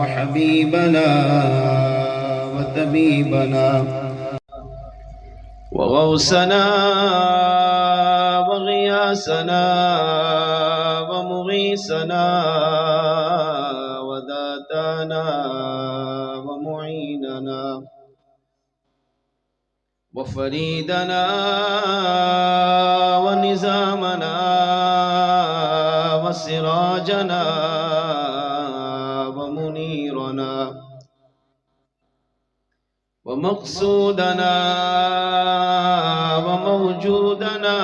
وحبيبنا وطبيبنا وغوثنا وغياثنا ومغيثنا وداتنا ومعيننا وفريدنا ونزامنا وسراجنا ومنيرنا ومقصودنا وموجودنا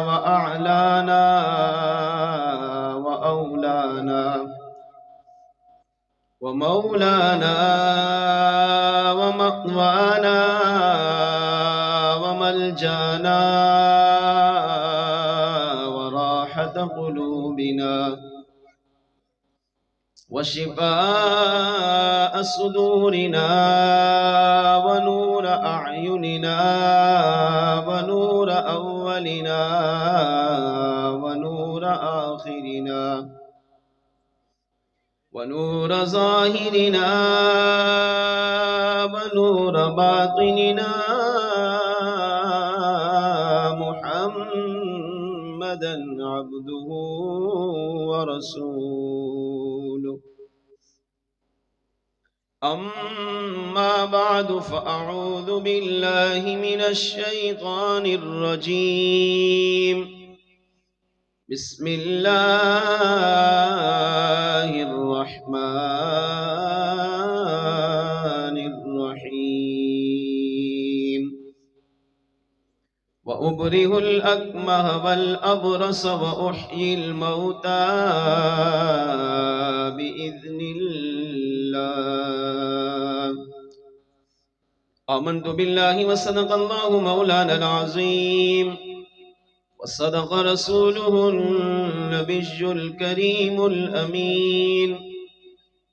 وأعلانا وأولانا ومولانا ومأوانا وملجانا وراحة قلوبنا وشفاء صدورنا ونور أعيننا ونور أولنا ونور آخرنا ونور ظاهرنا ونور باطننا محمدا عبده ورسوله. أما بعد فأعوذ بالله من الشيطان الرجيم. بسم الله الرحمن الرحيم. وأبرئ الأكمه والأبرص وأحيي الموتى بإذن الله. آمنت بالله وصدق الله مولانا العظيم وصدق رسوله النبي الكريم الأمين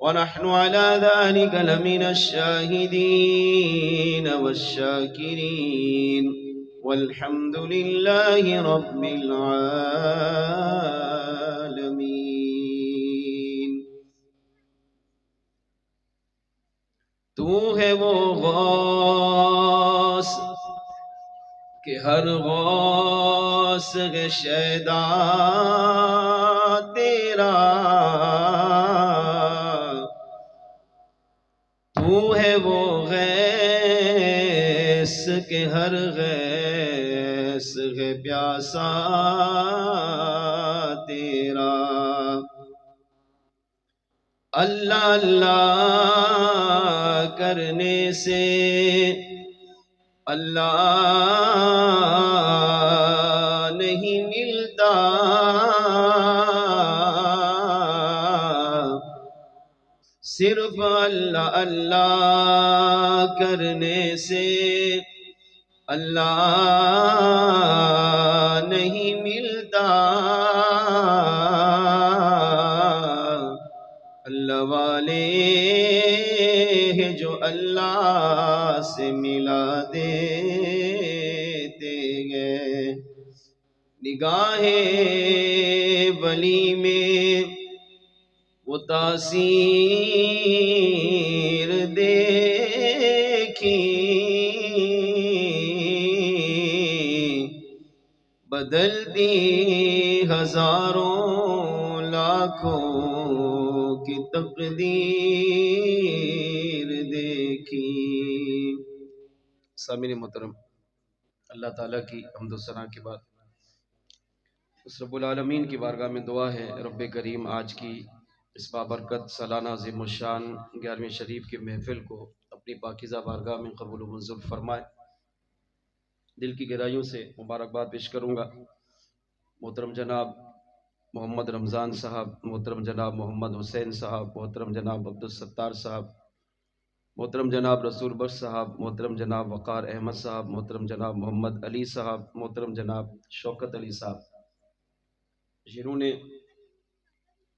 ونحن على ذلك لمن الشاهدين والشاكرين والحمد لله رب العالمين. تو ہے وہ غوث کہ ہر غوث ہے شیدا تیرا. تو ہے وہ غیث کہ ہر غیث ہے پیاسا تیرا. اللہ اللہ کرنے سے اللہ نہیں ملتا. صرف اللہ اللہ کرنے سے اللہ نہیں ملتا. اللہ والے ہیں جو اللہ سے ملا دیتے ہیں. نگاہ ولی میں وہ تاثیر دیکھی بدلتی ہزاروں لاکھوں کی تقدیر دیکھی. سامعین محترم، اللہ تعالیٰ کی حمد و ثنا کے بعد اس رب العالمین کی بارگاہ میں دعا ہے رب کریم آج کی اس بابرکت سالانہ عظیم الشان 11ویں شریف کی محفل کو اپنی پاکیزہ بارگاہ میں قبول و منظور فرمائے. دل کی گہرائیوں سے مبارکباد پیش کروں گا محترم جناب محمد رمضان صاحب، محترم جناب محمد حسین صاحب، محترم جناب عبدالستار صاحب، محترم جناب رسول بخش صاحب، محترم جناب وقار احمد صاحب، محترم جناب محمد علی صاحب، محترم جناب شوکت علی صاحب، جنہوں نے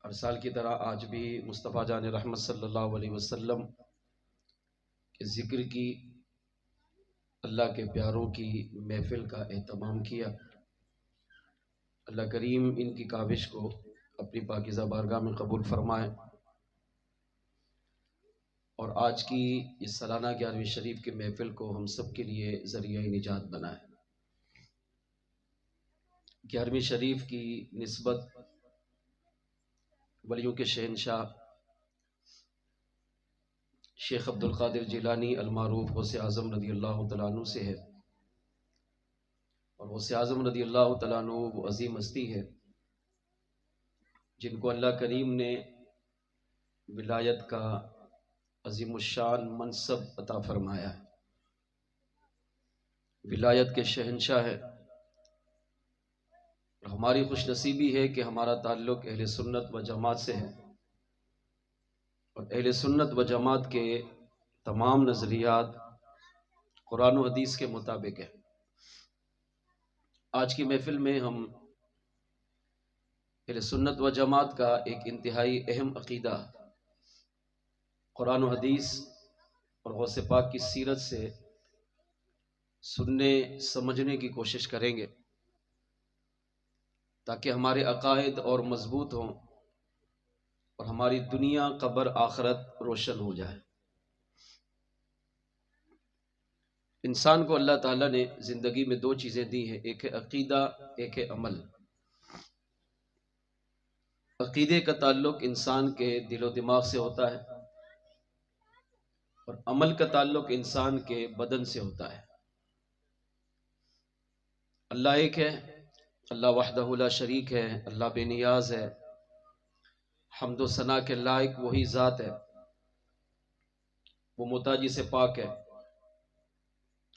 ہر سال کی طرح آج بھی مصطفیٰ جان رحمت صلی اللہ علیہ وسلم کے ذکر کی، اللہ کے پیاروں کی محفل کا اہتمام کیا. اللہ کریم ان کی کاوش کو اپنی پاکیزہ بارگاہ میں قبول فرمائے. اور آج کی اس سالانہ 11ویں شریف کے محفل کو ہم سب کے لیے ذریعہ نجات بنائے۔ 11ویں شریف کی نسبت ولیوں کے شہنشاہ شیخ عبد القادر جیلانی المعروف غوث اعظم رضی اللہ تعالیٰ عنہ سے ہے، اور غوث اعظم رضی اللہ تعالیٰ عنہ وہ عظیم ہستی ہے جن کو اللہ کریم نے ولایت کا عظیم الشان منصب عطا فرمایا ہے، ولایت کے شہنشاہ ہے۔ اور ہماری خوش نصیبی ہے کہ ہمارا تعلق اہل سنت و جماعت سے ہے، اور اہل سنت و جماعت کے تمام نظریات قرآن و حدیث کے مطابق ہے۔ آج کی محفل میں ہم اہل سنت و جماعت کا ایک انتہائی اہم عقیدہ قرآن و حدیث اور غوث پاک کی سیرت سے سننے سمجھنے کی کوشش کریں گے، تاکہ ہمارے عقائد اور مضبوط ہوں اور ہماری دنیا قبر آخرت روشن ہو جائے۔ انسان کو اللہ تعالیٰ نے زندگی میں 2 چیزیں دی ہیں، ایک ہے عقیدہ، ایک ہے عمل۔ عقیدے کا تعلق انسان کے دل و دماغ سے ہوتا ہے، اور عمل کا تعلق انسان کے بدن سے ہوتا ہے۔ اللہ ایک ہے، اللہ وحدہ لا شریک ہے، اللہ بے نیاز ہے، حمد و ثنا کے لائق وہی ذات ہے، وہ محتاجی سے پاک ہے،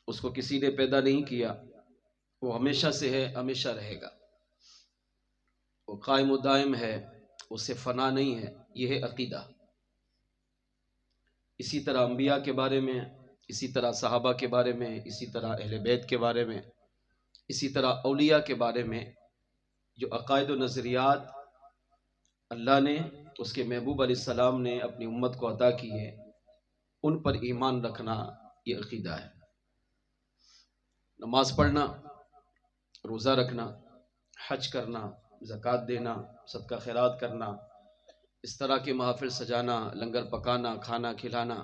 اس کو کسی نے پیدا نہیں کیا، وہ ہمیشہ سے ہے، ہمیشہ رہے گا، وہ قائم و دائم ہے، اسے فنا نہیں ہے۔ یہ ہے عقیدہ۔ اسی طرح انبیاء کے بارے میں، اسی طرح صحابہ کے بارے میں، اسی طرح اہل بیت کے بارے میں، اسی طرح اولیاء کے بارے میں جو عقائد و نظریات اللہ نے، اس کے محبوب علیہ السلام نے اپنی امت کو عطا کی ہے، ان پر ایمان رکھنا یہ عقیدہ ہے۔ نماز پڑھنا، روزہ رکھنا، حج کرنا، زکوٰۃ دینا، صدقہ خیرات کرنا، اس طرح کے محافل سجانا، لنگر پکانا، کھانا کھلانا،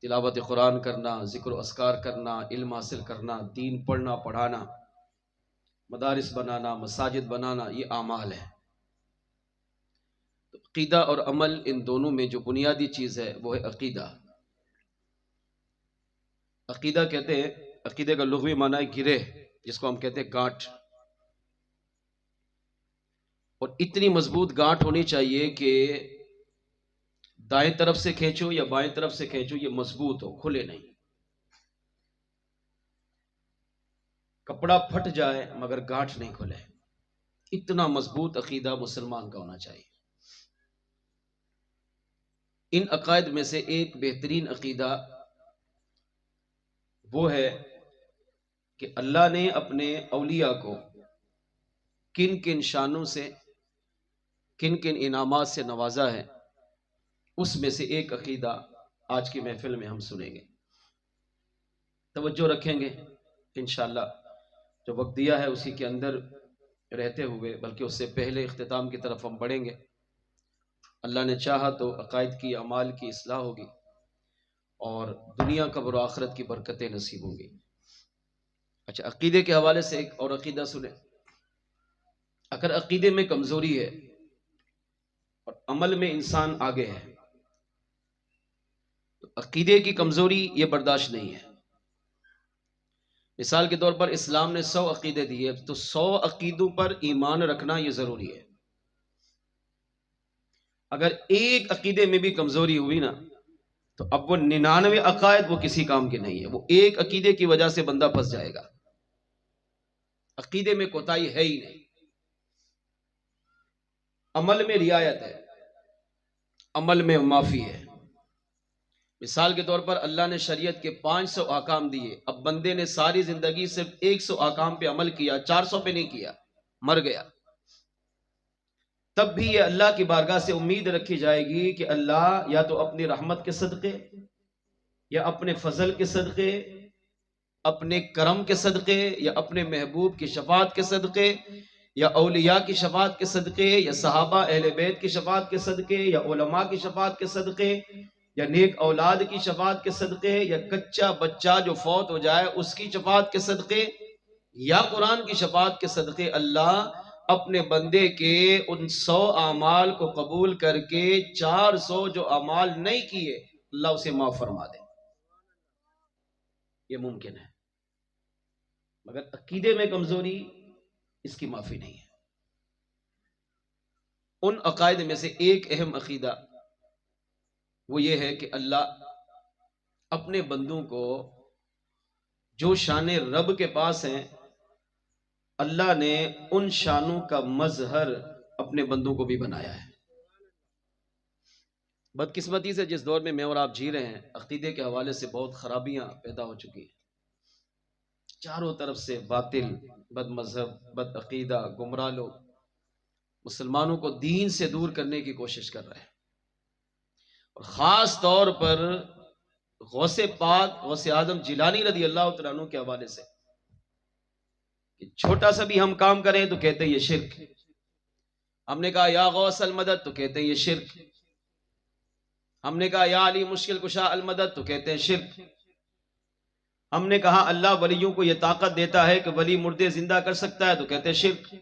تلاوت قرآن کرنا، ذکر و اذکار کرنا، علم حاصل کرنا، دین پڑھنا پڑھانا، مدارس بنانا، مساجد بنانا، یہ اعمال ہیں۔ تو عقیدہ اور عمل، ان دونوں میں جو بنیادی چیز ہے وہ ہے عقیدہ۔ عقیدہ کہتے ہیں، عقیدے کا لغوی معنی ہے گرہ، جس کو ہم کہتے ہیں گانٹھ، اور اتنی مضبوط گانٹھ ہونی چاہیے کہ دائیں طرف سے کھینچو یا بائیں طرف سے کھینچو یہ مضبوط ہو، کھلے نہیں۔ کپڑا پھٹ جائے مگر گانٹھ نہیں کھلے، اتنا مضبوط عقیدہ مسلمان کا ہونا چاہیے۔ ان عقائد میں سے ایک بہترین عقیدہ وہ ہے کہ اللہ نے اپنے اولیاء کو کن کن شانوں سے، کن کن انعامات سے نوازا ہے، اس میں سے ایک عقیدہ آج کی محفل میں ہم سنیں گے، توجہ رکھیں گے انشاءاللہ۔ جو وقت دیا ہے اسی کے اندر رہتے ہوئے، بلکہ اس سے پہلے اختتام کی طرف ہم بڑھیں گے۔ اللہ نے چاہا تو عقائد کی، اعمال کی اصلاح ہوگی، اور دنیا قبر و آخرت کی برکتیں نصیب ہوں گی۔ اچھا، عقیدے کے حوالے سے ایک اور عقیدہ سنیں۔ اگر عقیدے میں کمزوری ہے اور عمل میں انسان آگے ہے، تو عقیدے کی کمزوری یہ برداشت نہیں ہے۔ مثال کے طور پر اسلام نے 100 عقیدے دیے، تو 100 عقیدوں پر ایمان رکھنا یہ ضروری ہے۔ اگر ایک عقیدے میں بھی کمزوری ہوئی نا، تو اب وہ 99 عقائد وہ کسی کام کے نہیں ہے، وہ ایک عقیدے کی وجہ سے بندہ پھنس جائے گا۔ عقیدے میں کوتاہی ہے ہی نہیں، عمل میں رعایت ہے، عمل میں معافی ہے۔ مثال کے طور پر اللہ نے شریعت کے 500 احکام دیے، اب بندے نے ساری زندگی صرف 100 احکام پہ عمل کیا، 400 پہ نہیں کیا، مر گیا، تب بھی یہ اللہ کی بارگاہ سے امید رکھی جائے گی کہ اللہ یا تو اپنی رحمت کے صدقے، یا اپنے فضل کے صدقے، اپنے کرم کے صدقے، یا اپنے محبوب کی شفاعت کے صدقے، یا اولیاء کی شفاعت کے صدقے، یا صحابہ اہل بیت کی شفاعت کے صدقے، یا علماء کی شفاعت کے صدقے، یا نیک اولاد کی شفاعت کے صدقے، یا کچا بچہ جو فوت ہو جائے اس کی شفاعت کے صدقے، یا قرآن کی شفاعت کے صدقے، اللہ اپنے بندے کے ان 100 اعمال کو قبول کر کے 400 جو اعمال نہیں کیے اللہ اسے معاف فرما دے۔ یہ ممکن ہے، مگر عقیدے میں کمزوری اس کی معافی نہیں ہے۔ ان عقائد میں سے ایک اہم عقیدہ وہ یہ ہے کہ اللہ اپنے بندوں کو جو شان رب کے پاس ہیں، اللہ نے ان شانوں کا مظہر اپنے بندوں کو بھی بنایا ہے۔ بدقسمتی سے جس دور میں میں اور آپ جی رہے ہیں، عقیدے کے حوالے سے بہت خرابیاں پیدا ہو چکی ہیں۔ چاروں طرف سے باطل، بد مذہب، بد عقیدہ، گمراہ لوگ مسلمانوں کو دین سے دور کرنے کی کوشش کر رہے ہیں، اور خاص طور پر غوث پاک غوث اعظم جیلانی رضی اللہ تعالیٰ عنہ کے حوالے سے کہ چھوٹا سا بھی ہم کام کریں تو کہتے ہیں یہ شرک۔ ہم نے کہا یا غوث المدد تو کہتے ہیں یہ شرک۔ ہم نے کہا یا علی مشکل کشا المدد تو کہتے ہیں شرک۔ ہم نے کہا اللہ ولیوں کو یہ طاقت دیتا ہے کہ ولی مردے زندہ کر سکتا ہے تو کہتے ہیں شرک۔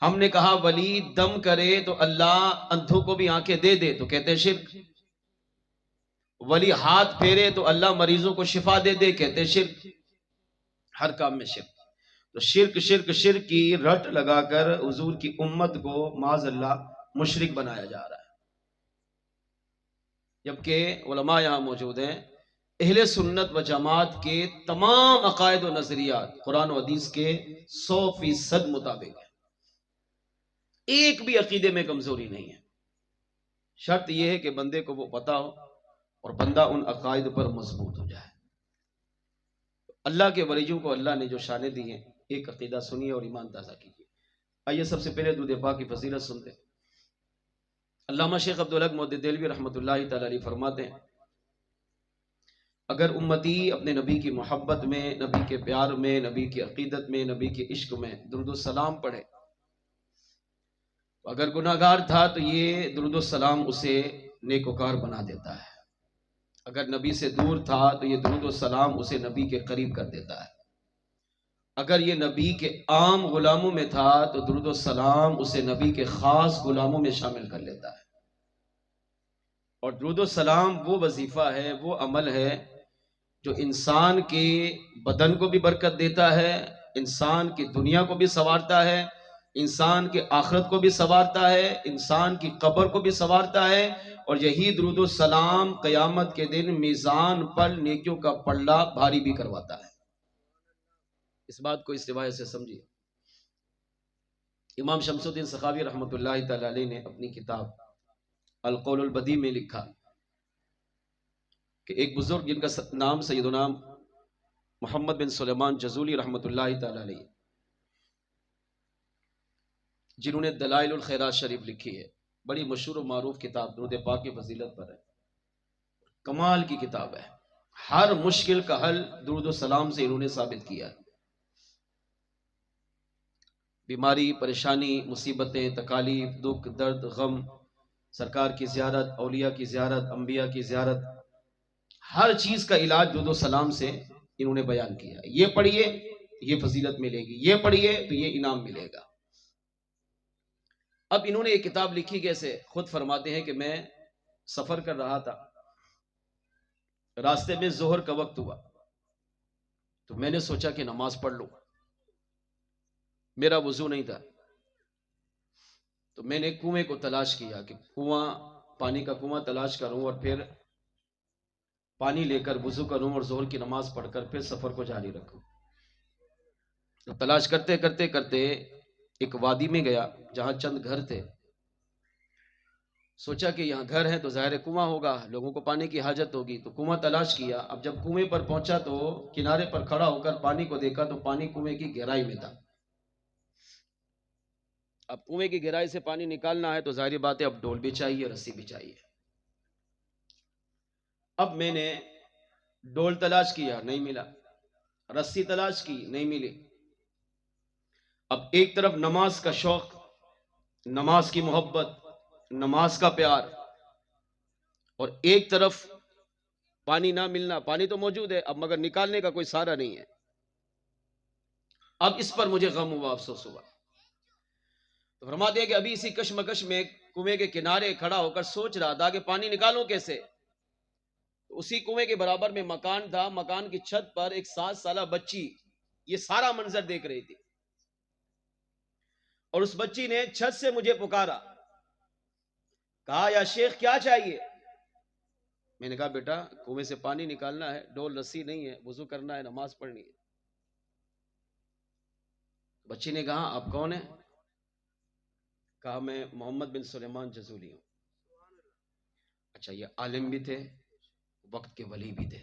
ہم نے کہا ولی دم کرے تو اللہ اندھوں کو بھی آنکھیں دے دے تو کہتے ہیں شرک۔ ولی ہاتھ پھیرے تو اللہ مریضوں کو شفا دے دے کہتے ہیں شرک۔ ہر کام میں شرک۔ تو شرک شرک شرک کی رٹ لگا کر حضور کی امت کو معاذ اللہ مشرک بنایا جا رہا ہے، جبکہ علماء یہاں موجود ہیں اہل سنت و جماعت کے تمام عقائد و نظریات قرآن و حدیث کے 100% مطابق ہیں، ایک بھی عقیدے میں کمزوری نہیں ہے۔ شرط یہ ہے کہ بندے کو وہ پتہ ہو اور بندہ ان عقائد پر مضبوط ہو جائے۔ اللہ کے ولیوں کو اللہ نے جو شانیں دی ہیں، ایک عقیدہ سنیے اور ایمان تازہ کیجیے۔ آئیے سب سے پہلے درود پاک کی فضیلت سنتے ہیں۔ علامہ شیخ عبدالحق محدث دہلوی رحمۃ اللہ تعالی علیہ فرماتے ہیں اگر امتی اپنے نبی کی محبت میں، نبی کے پیار میں، نبی کی عقیدت میں، نبی کے عشق میں درود السلام پڑھے، اگر گناہگار تھا تو یہ درود السلام اسے نیکوکار بنا دیتا ہے، اگر نبی سے دور تھا تو یہ درود السلام اسے نبی کے قریب کر دیتا ہے، اگر یہ نبی کے عام غلاموں میں تھا تو درود السلام اسے نبی کے خاص غلاموں میں شامل کر لیتا ہے۔ اور درود السلام وہ وظیفہ ہے، وہ عمل ہے جو انسان کے بدن کو بھی برکت دیتا ہے، انسان کی دنیا کو بھی سنوارتا ہے، انسان کے آخرت کو بھی سنوارتا ہے، انسان کی قبر کو بھی سنوارتا ہے، اور یہی درود السلام قیامت کے دن میزان پر نیکیوں کا پلڑا بھاری بھی کرواتا ہے۔ اس بات کو اس روایت سے سمجھیے۔ امام شمس الدین سخاوی رحمۃ اللہ تعالی علیہ نے اپنی کتاب القول البدیع میں لکھا کہ ایک بزرگ جن کا نام سیدنا محمد بن سلیمان جزولی رحمۃ اللہ تعالی علیہ، جنہوں نے دلائل الخیرات شریف لکھی ہے، بڑی مشہور و معروف کتاب درود پاک کی فضیلت پر ہے، کمال کی کتاب ہے، ہر مشکل کا حل درود السلام سے انہوں نے ثابت کیا ہے۔ بیماری، پریشانی، مصیبتیں، تکالیف، دکھ، درد، غم، سرکار کی زیارت، اولیاء کی زیارت، انبیاء کی زیارت، ہر چیز کا علاج درود السلام سے انہوں نے بیان کیا۔ یہ پڑھیے یہ فضیلت ملے گی، یہ پڑھیے تو یہ انعام ملے گا۔ اب انہوں نے ایک کتاب لکھی، کیسے خود فرماتے ہیں کہ میں سفر کر رہا تھا، راستے میں ظہر کا وقت ہوا تو میں نے سوچا کہ نماز پڑھ لوں، میرا وضو نہیں تھا، تو میں نے کنویں کو تلاش کیا کہ پانی کا کنواں تلاش کروں اور پھر پانی لے کر وضو کروں اور ظہر کی نماز پڑھ کر پھر سفر کو جاری رکھوں۔ تو تلاش کرتے کرتے کرتے ایک وادی میں گیا جہاں چند گھر تھے، سوچا کہ یہاں گھر ہیں تو ظاہر کنواں ہوگا، لوگوں کو پانی کی حاجت ہوگی، تو کنواں تلاش کیا۔ اب جب کنویں پر پہنچا تو کنارے پر کھڑا ہو کر پانی کو دیکھا تو پانی کنویں کی گہرائی میں تھا۔ اب کنویں کی گہرائی سے پانی نکالنا ہے تو ظاہری بات ہے اب ڈول بھی چاہیے، رسی بھی چاہیے۔ اب میں نے ڈول تلاش کیا، نہیں ملا، رسی تلاش کی، نہیں ملی۔ اب ایک طرف نماز کا شوق، نماز کی محبت، نماز کا پیار، اور ایک طرف پانی نہ ملنا، پانی تو موجود ہے اب مگر نکالنے کا کوئی سہارا نہیں ہے. اب اس پر مجھے غم ہوا، افسوس ہوا. تو فرماتے ہیں کہ ابھی اسی کشمکش میں کنویں کے کنارے کھڑا ہو کر سوچ رہا تھا کہ پانی نکالوں کیسے. تو اسی کنویں کے برابر میں مکان تھا، مکان کی چھت پر ایک 7 سالہ بچی یہ سارا منظر دیکھ رہی تھی، اور اس بچی نے چھت سے مجھے پکارا، کہا یا شیخ کیا چاہیے. میں نے کہا بیٹا کنویں سے پانی نکالنا ہے، ڈول رسی نہیں ہے، وضو کرنا ہے، نماز پڑھنی ہے. بچی نے کہا آپ کون ہیں؟ کہا میں محمد بن سلیمان جزولی ہوں. اچھا یہ عالم بھی تھے، وقت کے ولی بھی تھے،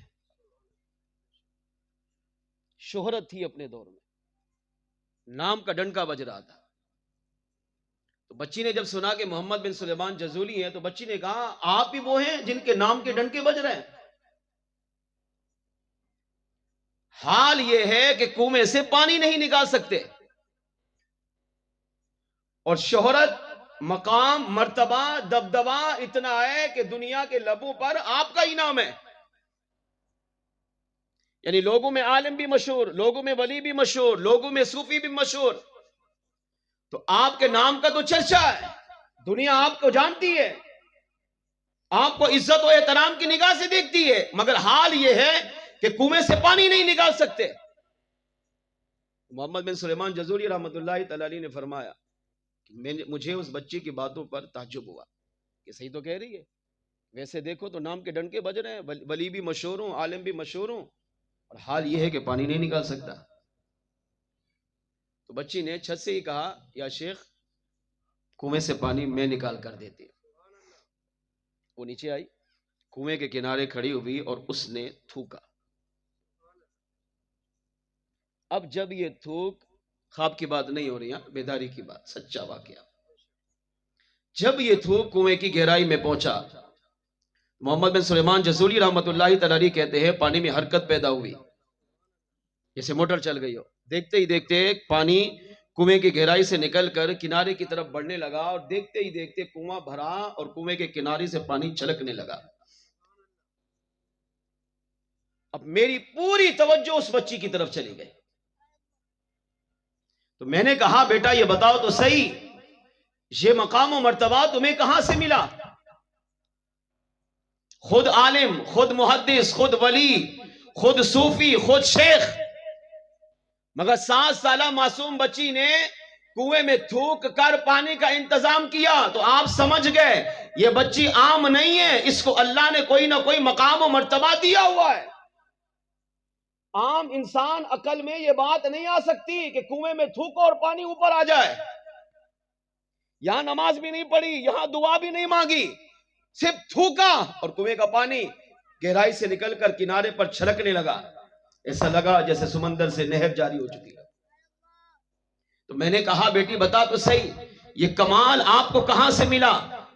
شہرت تھی اپنے دور میں، نام کا ڈنکا بج رہا تھا. تو بچی نے جب سنا کہ محمد بن سلیمان جزولی ہیں تو بچی نے کہا آپ ہی وہ ہیں جن کے نام کے ڈنکے بج رہے ہیں. حال یہ ہے کہ کنویں سے پانی نہیں نکال سکتے، اور شہرت، مقام، مرتبہ، دبدبہ اتنا ہے کہ دنیا کے لبوں پر آپ کا ہی نام ہے. یعنی لوگوں میں عالم بھی مشہور، لوگوں میں ولی بھی مشہور، لوگوں میں صوفی بھی مشہور. تو آپ کے نام کا تو چرچا ہے، دنیا آپ کو جانتی ہے، آپ کو عزت و احترام کی نگاہ سے دیکھتی ہے، مگر حال یہ ہے کہ کنویں سے پانی نہیں نکال سکتے. محمد بن سلیمان جزولی رحمۃ اللہ تعالی علیہ نے فرمایا کہ مجھے اس بچی کی باتوں پر تعجب ہوا کہ صحیح تو کہہ رہی ہے، ویسے دیکھو تو نام کے ڈنکے بج رہے ہیں، ولی بھی مشہور ہوں، عالم بھی مشہور ہوں، اور حال یہ ہے کہ پانی نہیں نکال سکتا. تو بچی نے چھت سے ہی کہا یا شیخ کنویں سے پانی میں نکال کر دیتی. وہ نیچے آئی، کنویں کے کنارے کھڑی ہوئی اور اس نے تھوکا. اب جب یہ تھوک، خواب کی بات نہیں ہو رہی، بیداری کی بات، سچا واقعہ، جب یہ تھوک کنویں کی گہرائی میں پہنچا، محمد بن سلیمان جزولی رحمت اللہ تعالی کہتے ہیں پانی میں حرکت پیدا ہوئی، جیسے موٹر چل گئی ہو. دیکھتے ہی دیکھتے پانی کنویں کی گہرائی سے نکل کر کنارے کی طرف بڑھنے لگا، اور دیکھتے ہی دیکھتے کنواں بھرا اور کنویں کے کنارے سے پانی چھلکنے لگا. اب میری پوری توجہ اس بچی کی طرف چلی گئی. تو میں نے کہا بیٹا یہ بتاؤ تو صحیح، یہ مقام و مرتبہ تمہیں کہاں سے ملا؟ خود عالم، خود محدث، خود ولی، خود صوفی، خود شیخ، مگر 7 سالہ معصوم بچی نے کنویں میں تھوک کر پانی کا انتظام کیا. تو آپ سمجھ گئے یہ بچی عام نہیں ہے، اس کو اللہ نے کوئی نہ کوئی مقام و مرتبہ دیا ہوا ہے. عام انسان عقل میں یہ بات نہیں آ سکتی کہ کنویں میں تھوکو اور پانی اوپر آ جائے. یہاں نماز بھی نہیں پڑھی، یہاں دعا بھی نہیں مانگی، صرف تھوکا اور کنویں کا پانی گہرائی سے نکل کر کنارے پر چھلکنے لگا. ایسا لگا جیسے سمندر سے نہر جاری ہو چکی ہے. تو میں نے کہا بیٹی بتا تو صحیح یہ کمال آپ کو کہاں سے ملا؟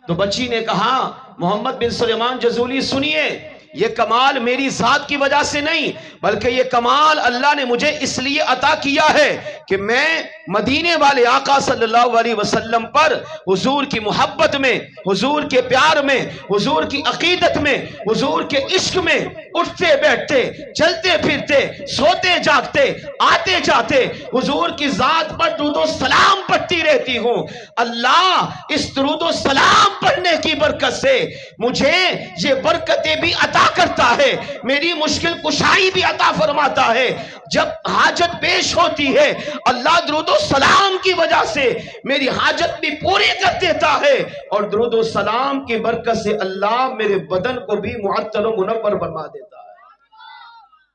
تو بچی نے کہا محمد بن سلیمان جزولی سنیے، یہ کمال میری ذات کی وجہ سے نہیں، بلکہ یہ کمال اللہ نے مجھے اس لیے عطا کیا ہے کہ میں مدینے والے آقا صلی اللہ علیہ وسلم پر حضور کی محبت میں، حضور کے پیار میں، حضور کی عقیدت میں، حضور کے عشق میں اٹھتے بیٹھتے، چلتے پھرتے، سوتے جاگتے، آتے جاتے حضور کی ذات پر درود و سلام پڑھتی رہتی ہوں. اللہ اس درود و سلام پڑھنے کی برکت سے مجھے یہ برکتیں بھی عطا کرتا ہے، میری مشکل کشائی بھی عطا فرماتا ہے. جب حاجت پیش ہوتی ہے اللہ درود و سلام کی وجہ سے میری حاجت بھی پوری کر دیتا ہے، اور درود و سلام کی برکت سے اللہ میرے بدن کو بھی معطر و منور بنا دیتا ہے.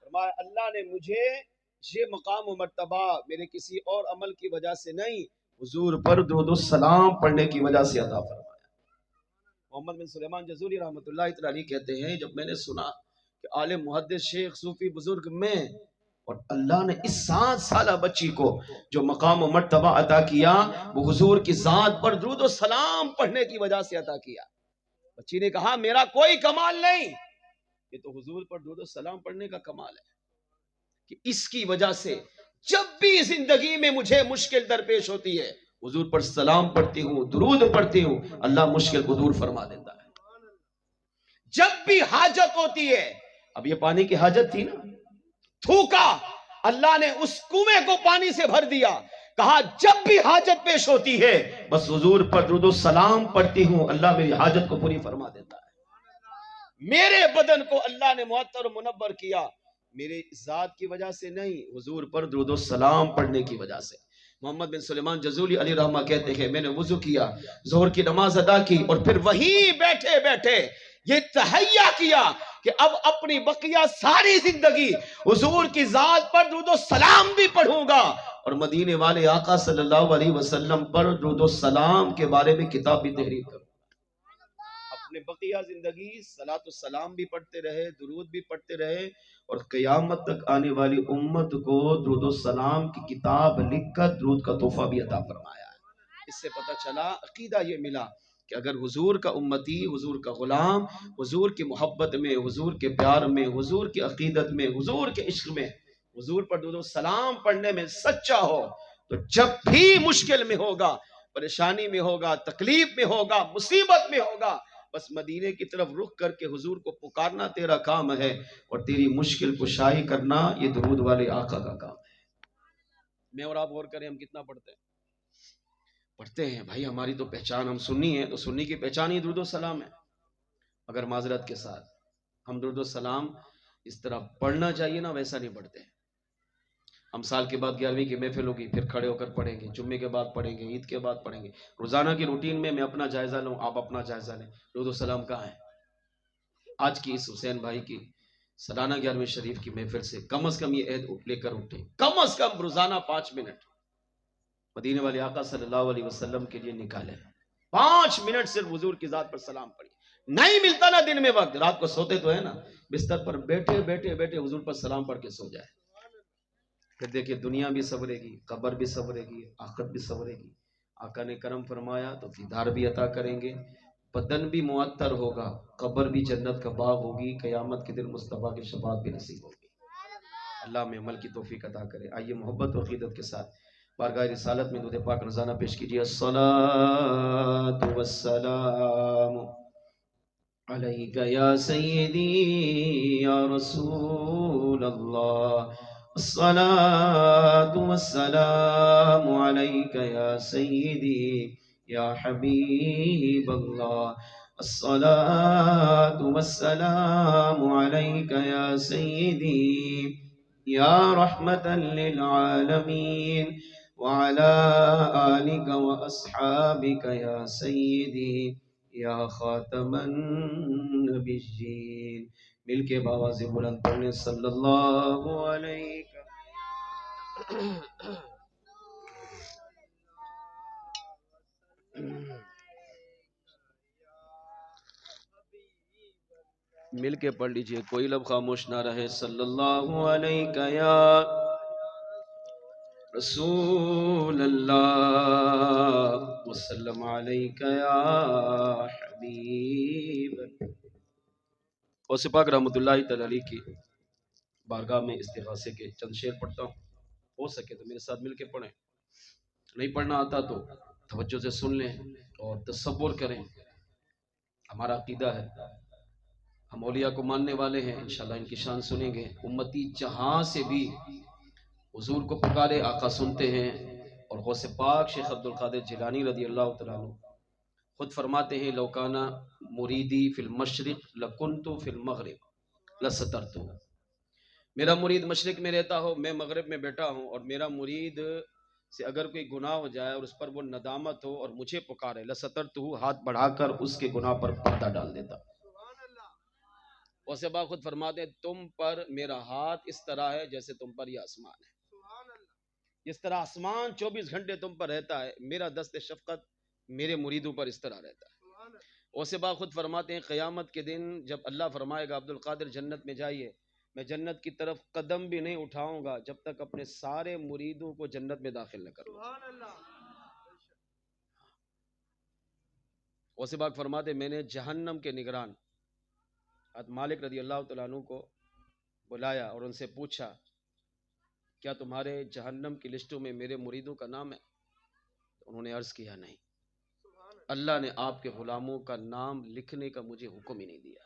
فرمایا اللہ نے مجھے یہ مقام و مرتبہ میرے کسی اور عمل کی وجہ سے نہیں، حضور پر درود و سلام پڑھنے کی وجہ سے عطا فرمایا. محمد بن سلیمان جزولی رحمۃ اللہ علیہ کہتے ہیں جب میں نے سنا کہ عالم، محدث، شیخ، صوفی، بزرگ میں، اور اللہ نے اس 7 سالہ بچی کو جو مقام و مرتبہ عطا کیا وہ حضور کی ذات پر درود و سلام پڑھنے کی وجہ سے عطا کیا. بچی نے کہا میرا کوئی کمال نہیں، یہ تو حضور پر درود و سلام پڑھنے کا کمال ہے کہ اس کی وجہ سے جب بھی زندگی میں مجھے مشکل درپیش ہوتی ہے حضور پر سلام پڑھتی ہوں، درود پڑھتی ہوں، اللہ مشکل کو دور فرما دیتا ہے. جب بھی حاجت ہوتی ہے، اب یہ پانی کی حاجت تھی نا، تھوکا، اللہ نے اس کنویں کو پانی سے بھر دیا، کہا جب بھی حاجت پیش ہوتی ہے بس حضور پر درود و سلام پڑھتی ہوں، اللہ میری حاجت کو پوری فرما دیتا ہے۔ میرے بدن کو اللہ نے معطر و منور کیا میرے ذات کی وجہ سے نہیں، حضور پر درود و سلام پڑھنے کی وجہ سے۔ محمد بن سلیمان جزولی علی رحمہ کہتے ہیں میں نے وضو کیا، ظہر کی نماز ادا کی، اور پھر وہیں بیٹھے بیٹھے یہ تہیہ کیا کہ اب اپنی بقیہ ساری زندگی حضور کی ذات پر درود و سلام بھی پڑھوں گا، اور مدینے والے آقا صلی اللہ علیہ وسلم پر درود و سلام کے بارے میں کتاب بھی تحریر کروں۔ اپنے بقیہ زندگی صلاۃ السلام بھی پڑھتے رہے، درود بھی پڑھتے رہے، اور قیامت تک آنے والی امت کو درود و سلام کی کتاب لکھ کر درود کا تحفہ بھی عطا فرمایا ہے۔ اس سے پتہ چلا، عقیدہ یہ ملا کہ اگر حضور کا امتی، حضور کا غلام، حضور کی محبت میں، حضور کے پیار میں، حضور کی عقیدت میں، حضور کے عشق میں، حضور پر درود و سلام پڑھنے میں سچا ہو، تو جب بھی مشکل میں ہوگا، پریشانی میں ہوگا، تکلیف میں ہوگا، مصیبت میں ہوگا، بس مدینے کی طرف رخ کر کے حضور کو پکارنا تیرا کام ہے، اور تیری مشکل کشائی کرنا یہ درود والے آقا کا کام ہے۔ میں اور آپ غور کریں ہم کتنا پڑھتے ہیں بھائی، ہماری تو پہچان، ہم سنی ہیں تو سنی کی پہچان ہی درود و سلام ہے، اگر معذرت کے ساتھ ہم درود و سلام اس طرح پڑھنا چاہیے نا ویسا نہیں پڑھتے ہیں۔ ہم سال کے بعد 11ویں کی محفل ہوگی، پھر کھڑے ہو کر پڑھیں گے، جمعے کے بعد پڑھیں گے، عید کے بعد پڑھیں گے، روزانہ کی روٹین میں میں اپنا جائزہ لوں، آپ اپنا جائزہ لیں، درود و سلام کہاں ہے؟ آج کی اس حسین بھائی کی سالانہ 11ویں شریف کی محفل سے کم از کم یہ عہد لے کر اٹھیں، کم از کم روزانہ 5 منٹ مدینے والے آقا صلی اللہ علیہ وسلم کے لیے نکالیں، 5 منٹ صرف حضور کی ذات پر سلام پڑھیں۔ نہیں ملتا نا دن میں وقت، رات کو سوتے تو ہے نا، بستر پر بیٹھے بیٹھے بیٹھے حضور پر سلام پڑھ کے سو جائے، پھر دیکھیں دنیا بھی سنورے گی، قبر بھی سنورے گی، آخرت بھی سنورے گی۔ آقا نے کرم فرمایا تو دیدار بھی عطا کریں گے، بدن بھی معطر ہوگا، قبر بھی جنت کا باغ ہوگی، قیامت کے دن مصطفیٰ کی شفاعت بھی نصیب ہوگی۔ اللہ میں عمل کی توفیق عطا کرے۔ آئیے محبت و عقیدت کے ساتھ بارگاہ رسالت میں درود پاک روزانہ پیش کیجیے۔ الصلاۃ والسلام علیک یا سیدی یا رسول اللہ، الصلاۃ والسلام علیک یا سیدی یا حبیب اللہ، الصلاۃ والسلام علیک یا سیدی یا رحمة للعالمین وعلى آلك وأصحابك یا سیدی یا خاتم النبیین۔ مل کے باواز بلند پڑھنے صلی اللہ علیہ مل کے پڑھ لیجئے، کوئی لب خاموش نہ رہے۔ صلی اللہ علیہ یا رسول اللہ وسلم علیہ یا حبیب۔ غوث پاک رحمۃ اللہ تعالی علیہ کی بارگاہ میں استغاثے کے چند شعر پڑھتا ہوں، ہو سکے تو میرے ساتھ مل کے پڑھیں، نہیں پڑھنا آتا تو توجہ سے سن لیں اور تصور کریں۔ ہمارا عقیدہ ہے، ہم اولیاء کو ماننے والے ہیں، انشاءاللہ ان کی شان سنیں گے۔ امتی جہاں سے بھی حضور کو پکارے آقا سنتے ہیں، اور غوث پاک شیخ عبدالقادر جیلانی رضی اللہ تعالیٰ عنہ خود فرماتے ہیں لو کان مریدی فی المشرق لکنت فی المغرب لسترت، میرا مرید مشرق میں رہتا ہو، میں مغرب میں بیٹھا ہوں، اور میرا مرید سے اگر کوئی گناہ ہو جائے اور اس پر وہ ندامت ہو اور مجھے پکارے، لسترت، ہاتھ بڑھا کر اس کے گناہ پر پردہ ڈال دیتا۔ غوث پاک خود فرماتے ہیں تم پر میرا ہاتھ اس طرح ہے جیسے تم پر یہ آسمان ہے، جس طرح آسمان 24 گھنٹے تم پر رہتا ہے، میرا دست شفقت میرے مریدوں پر اس طرح رہتا ہے۔ غوث پاک خود فرماتے ہیں قیامت کے دن جب اللہ فرمائے گا عبدالقادر جنت میں جائیے، میں جنت کی طرف قدم بھی نہیں اٹھاؤں گا جب تک اپنے سارے مریدوں کو جنت میں داخل نہ کروں۔ غوث پاک فرماتے ہیں میں نے جہنم کے نگران حضرت مالک رضی اللہ تعالیٰ عنہ کو بلایا اور ان سے پوچھا کیا تمہارے جہنم کی لسٹوں میں میرے مریدوں کا نام ہے؟ انہوں نے عرض کیا نہیں، اللہ نے آپ کے غلاموں کا نام لکھنے کا مجھے حکم ہی نہیں دیا۔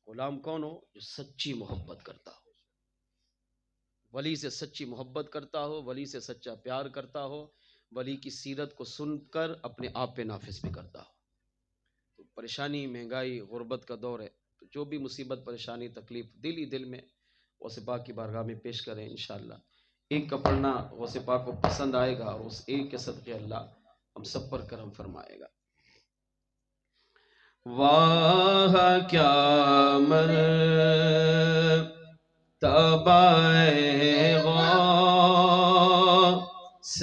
غلام کون ہو؟ جو سچی محبت کرتا ہو، ولی سے سچی محبت کرتا ہو، ولی سے سچا پیار کرتا ہو، ولی کی سیرت کو سن کر اپنے آپ پہ نافذ بھی کرتا ہو۔ تو پریشانی، مہنگائی، غربت کا دور ہے، تو جو بھی مصیبت، پریشانی، تکلیف دل ہی دل میں غوث پاک کی بارگاہ میں پیش کریں، انشاءاللہ ایک کا پڑھنا غوث پاک کو پسند آئے گا، اور اس ایک کے صدقے اللہ ہم سب پر کرم فرمائے گا۔ واہ کیا مرتبہ غوث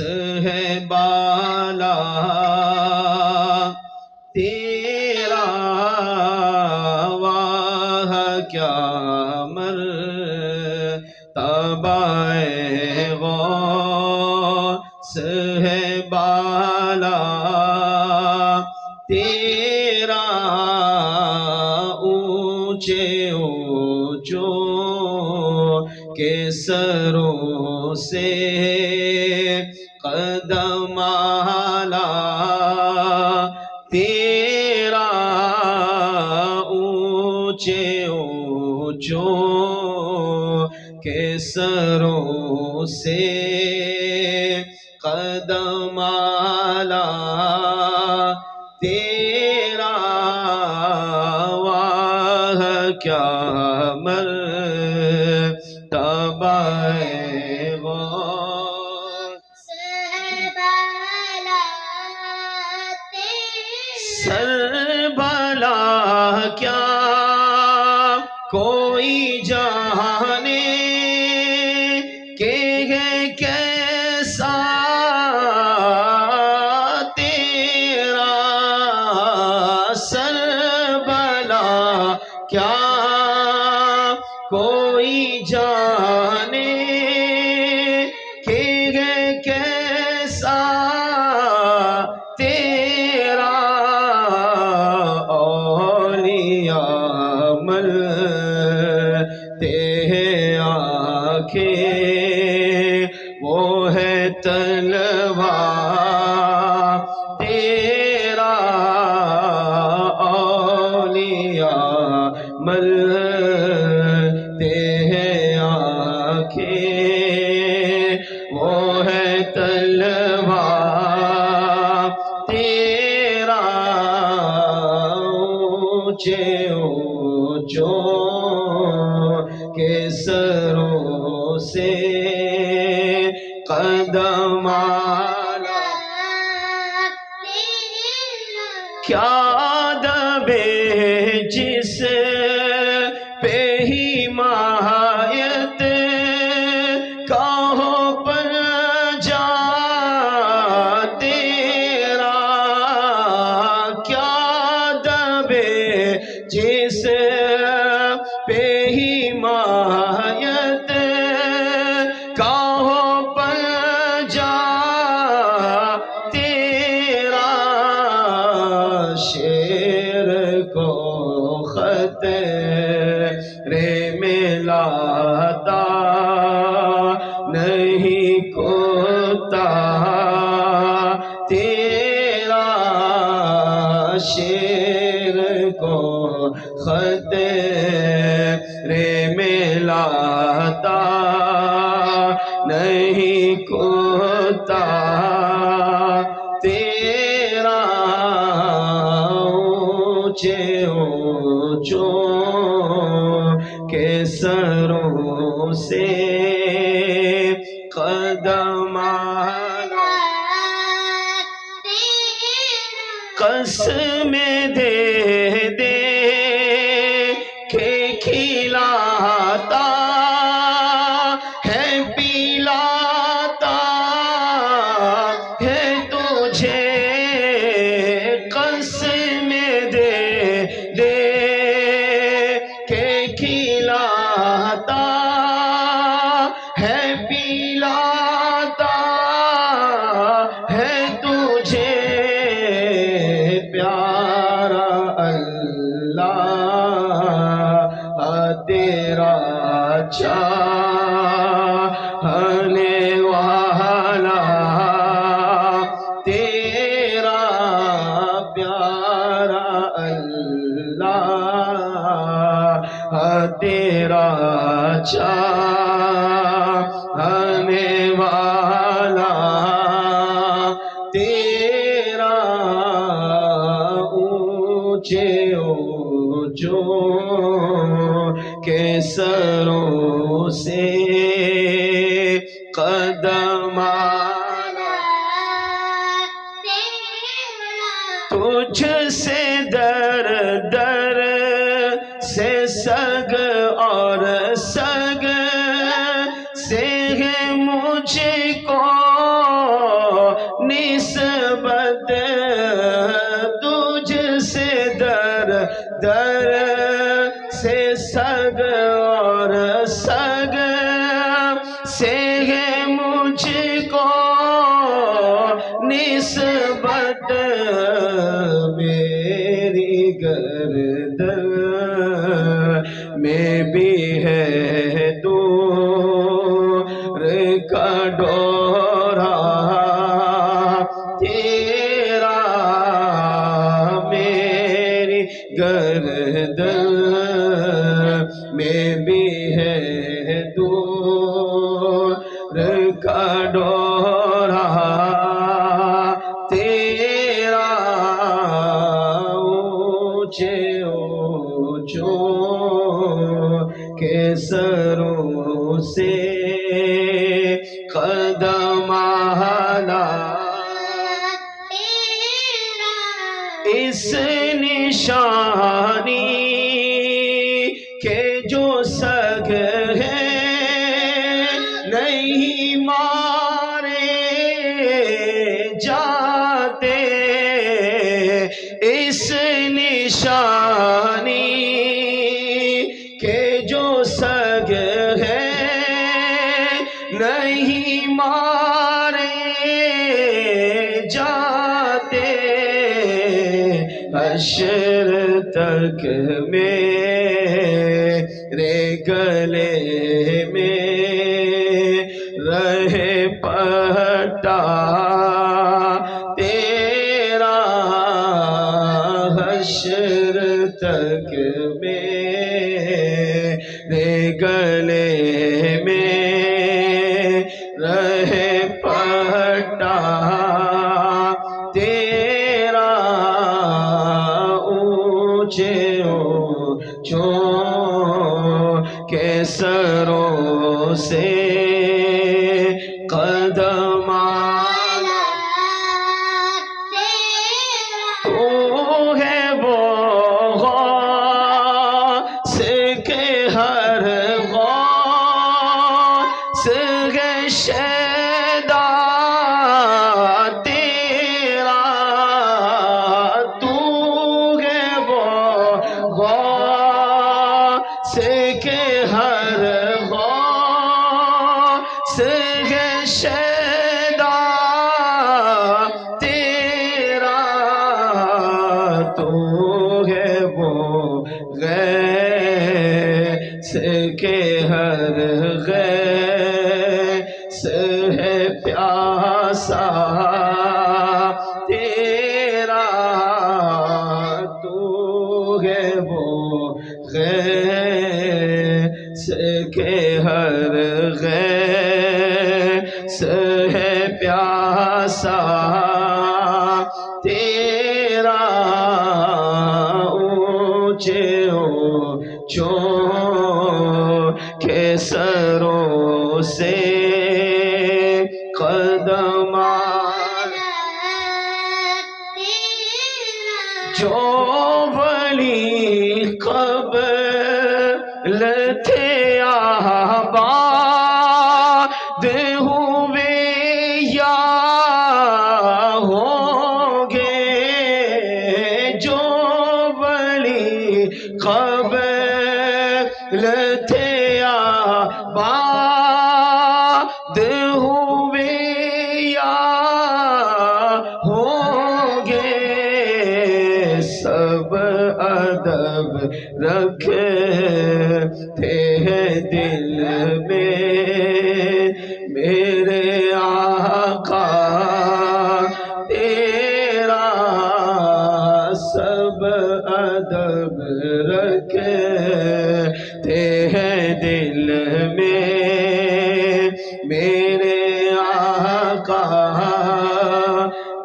ہے بالا تیرا، واہ کیا مرتبہ غوث ہے بالا تیرا، اونچے اونچوں کے سروں سے قدم اعلیٰ تیرا، اونچے اونچوں کے سروں سے قدم اعلیٰ تیرا، واہ کیا مرتبہ غوث ہے بالا تیرا، سر بلا کیا کوئی جانے کہ ہے کیسا تیرا، سر بلا کیا کوئی جانے کہ ہے کیسا تیرا، اولیاء ملتے ہیں آنکھیں، وہ ہے تلوار تیرا، اولیاء ملتے ہیں آنکھیں، وہ ہے تلوار تیرا، اونچے اونچوں کے سروں سے قدم اعلیٰ کیا دبے جس پہ حمایت کہو پر جا تیرا، کیا دبے جس پہ حمایت کہو پر جا تیرا، شیر کو خطرے میں لاتا نہیں کتا تیرا، شیر کو خطرے میں لاتا نہیں کتا تیرا، اونچے اونچوں کے سروں سے قدم اعلیٰ قسمیں دے دے کہ کھلاتا ہے پلاتا ہے تجھے، قسمیں دے دے کہ کھلاتا ہے پلاتا ہے تجھے، پیارا اللہ تیرا چاہنے والا تیرا، پیارا اللہ تیرا چاہنے والا تیرا اونچے اونچوں کے سروں سے قدم تجھ سے در در سے سگ اور سگ سے ہے مجھ کو نسبت تجھ سے در در سے سگ اور سگ سے ہے مجھ کو نسبت میری گردن میں بھی ہے دور کا ڈورا تیرا میری گردن میں بھی ہے دور کا ڈورا تیرا اونچے اونچوں کے سروں سے قدم آلا اس نشانی کے جو سگ ہے نہیں مارے جاتے اس نشانی کے جو سگ ہے نہیں مارے جاتے حشر تک میرے گلے میں رہے پٹا تیرا حشر تک میرے گلے میں رہے پٹا تیرا اونچے اونچوں کے سروں سے قدم آلا تو ہے وہ غوث کے ہر غوث ہے شیدا تیرا تو ہے وہ غوث کے ہر غوث ہے شیدا تیرا تو ہے وہ غیث کے ہر غیث ہے پیاسا تیرا تو ہے وہ غیث کے ہر غیث ہے پیاسا تیرا اونچے اونچوں کے سروں سے قدم آلا جو ولی قبل تھے آباد ہوئے یا ہوں گے جو ولی قبل تھے آباد ہوئے یا ہوں گے سب ادب رکھتے ہیں دل میں میرے آقا تیرا سب ادب رکھتے ہیں دل میں میرے آقا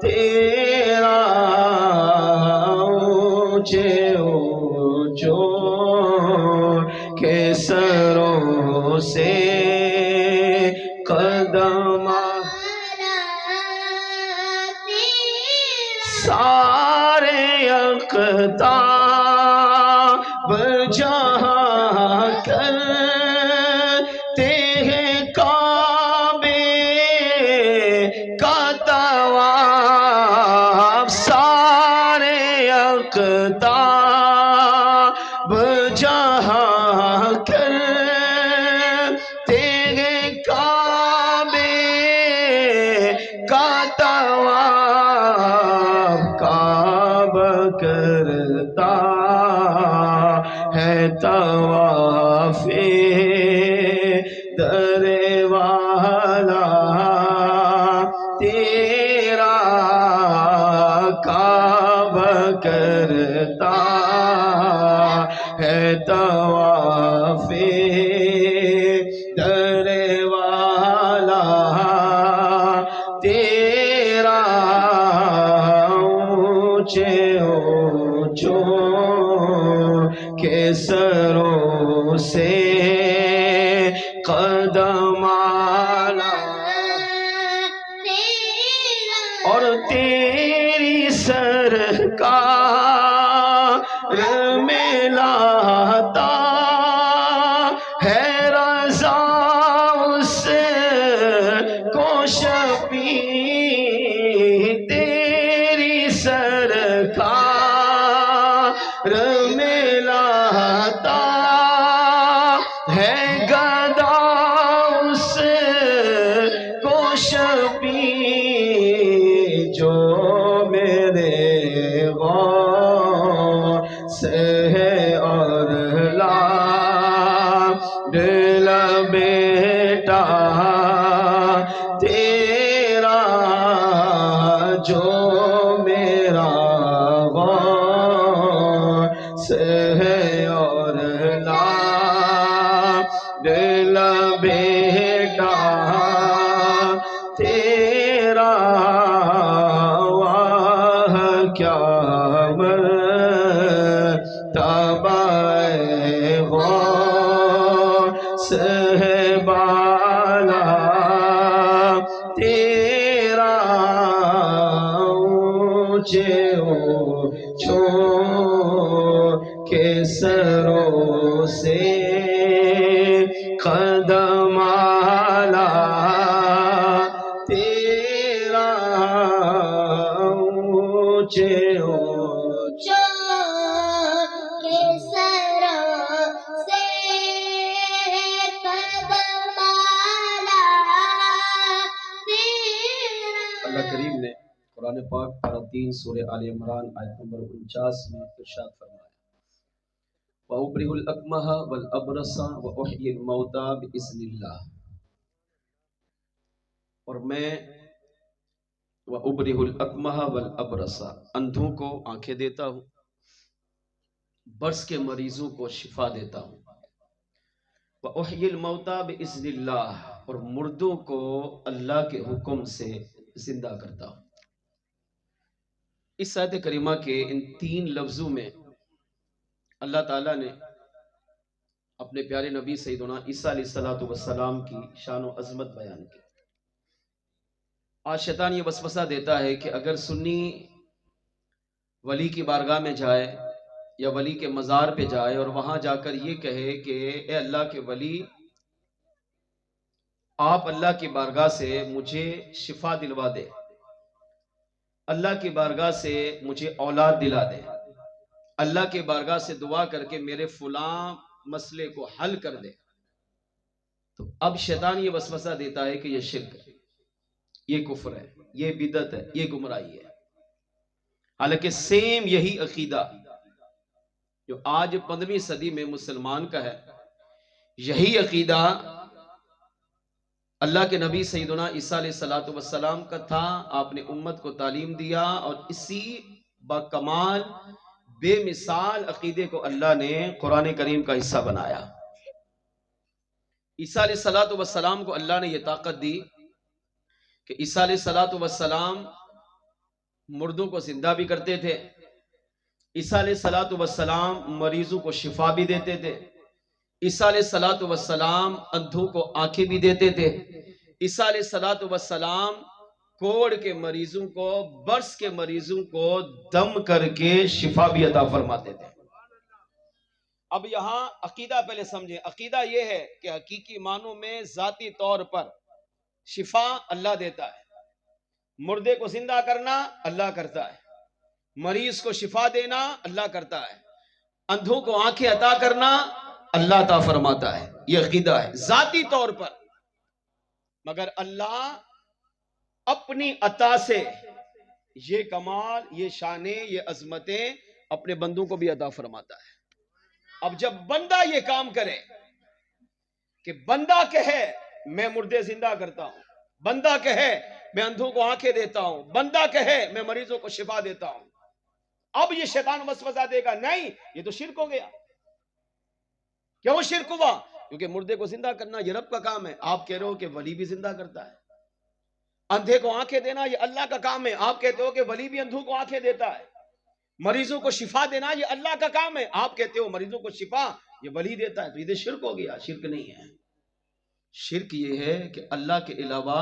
تیرا اونچے اونچوں کے سروں سے قدم سارے اقطاب جہاں کرتے ہیں کعبے کا طواف سارے اقطاب جہاں کرتے ہیں کعبے کا طواف کعبہ کرتا ہے طواف در والا تیرا کعبہ کرتا ہے طواف در والا تیرا اونچے اونچوں کے سروں سے قدم آلا اور تیری سرکار میں لاتا ہے رضا اس کو شفیع تیری سرکار میں لاتا ہے گدا اس کو شفیع جو میرے غوث ہے اور لا دل بیٹا تیرا جو میرا غوث ہے اور لا دل بیٹا تیرا واہ کیا مرتبہ غوث ہے بالا تیرا اونچے اونچوں کے سروں سے قدم آلا تیرا اونچے اونچوں کے سروں سے قدم آلا تیرا اللہ کریم نے قرآن پاک پارہ 3 سورہ آل عمران آیت نمبر 49 میں ارشاد فرمایا وَأُبْرِئُ الْأَكْمَحَ وَالْأَبْرَصَ وَأُحْيِي الْمَوْتَى بِإِذْنِ اللَّهِ اور میں وَأُبْرِئُ الْأَكْمَحَ وَالْأَبْرَصَ اندھوں کو آنکھیں دیتا ہوں برص کے مریضوں کو شفا دیتا ہوں وَأُحْيِي الْمَوْتَى بِإِذْنِ اللَّهِ اور مردوں کو اللہ کے حکم سے زندہ کرتا ہوں اس آیت کریمہ کے ان 3 لفظوں میں اللہ تعالیٰ نے اپنے پیارے نبی سیدنا عیسیٰ علیہ السلام کی شان و عظمت بیان کی آج شیطان یہ وسوسہ دیتا ہے کہ اگر سنی ولی کی بارگاہ میں جائے یا ولی کے مزار پہ جائے اور وہاں جا کر یہ کہے کہ اے اللہ کے ولی آپ اللہ کی بارگاہ سے مجھے شفا دلوا دے اللہ کی بارگاہ سے مجھے اولاد دلا دے اللہ کی بارگاہ سے دعا کر کے میرے فلاں مسئلے کو حل کر دے تو اب شیطان یہ وسوسہ دیتا ہے کہ یہ شرک ہے یہ کفر ہے یہ بدعت ہے یہ گمراہی ہے حالانکہ سیم یہی عقیدہ جو آج 15ویں صدی میں مسلمان کا ہے یہی عقیدہ اللہ کے نبی سیدنا عیسیٰ علیہ السلام کا تھا آپ نے امت کو تعلیم دیا اور اسی باکمال بے مثال عقیدے کو اللہ نے قرآن کریم کا حصہ بنایا۔ عیسیٰ علیہ السلام کو اللہ نے یہ طاقت دی کہ عیسیٰ علیہ السلام مردوں کو زندہ بھی کرتے تھے، عیسیٰ علیہ السلام مریضوں کو شفا بھی دیتے تھے، عیسیٰ علیہ السلام اندھوں کو آنکھیں بھی دیتے تھے، عیسیٰ علیہ السلام کوڑ کے مریضوں کو، برس کے مریضوں کو دم کر کے شفا بھی عطا فرماتے تھے۔ اب یہاں عقیدہ پہلے سمجھیں، عقیدہ یہ ہے کہ حقیقی معنوں میں ذاتی طور پر شفا اللہ دیتا ہے، مردے کو زندہ کرنا اللہ کرتا ہے، مریض کو شفا دینا اللہ کرتا ہے، اندھوں کو آنکھیں عطا کرنا اللہ عطا فرماتا ہے۔ یہ عقیدہ ہے ذاتی طور پر، مگر اللہ اپنی عطا سے یہ کمال، یہ شانیں، یہ عظمتیں اپنے بندوں کو بھی عطا فرماتا ہے۔ اب جب بندہ یہ کام کرے کہ بندہ کہے میں مردے زندہ کرتا ہوں، بندہ کہے میں اندھوں کو آنکھیں دیتا ہوں، بندہ کہے میں مریضوں کو شفا دیتا ہوں، اب یہ شیطان وسوسہ دے گا نہیں یہ تو شرک ہو گیا۔ کیوں شرک ہوا؟ کیونکہ مردے کو زندہ کرنا یہ رب کا کام ہے، آپ کہہ رہے ہو کہ ولی بھی زندہ کرتا ہے۔ اندھے کو آنکھیں دینا یہ اللہ کا کام ہے، آپ کہتے ہو کہ ولی بھی اندھوں کو آنکھیں دیتا ہے۔ مریضوں کو شفا دینا یہ اللہ کا کام ہے، آپ کہتے ہو مریضوں کو شفا یہ ولی دیتا ہے، تو یہ شرک ہو گیا۔ شرک نہیں ہے، شرک یہ ہے کہ اللہ کے علاوہ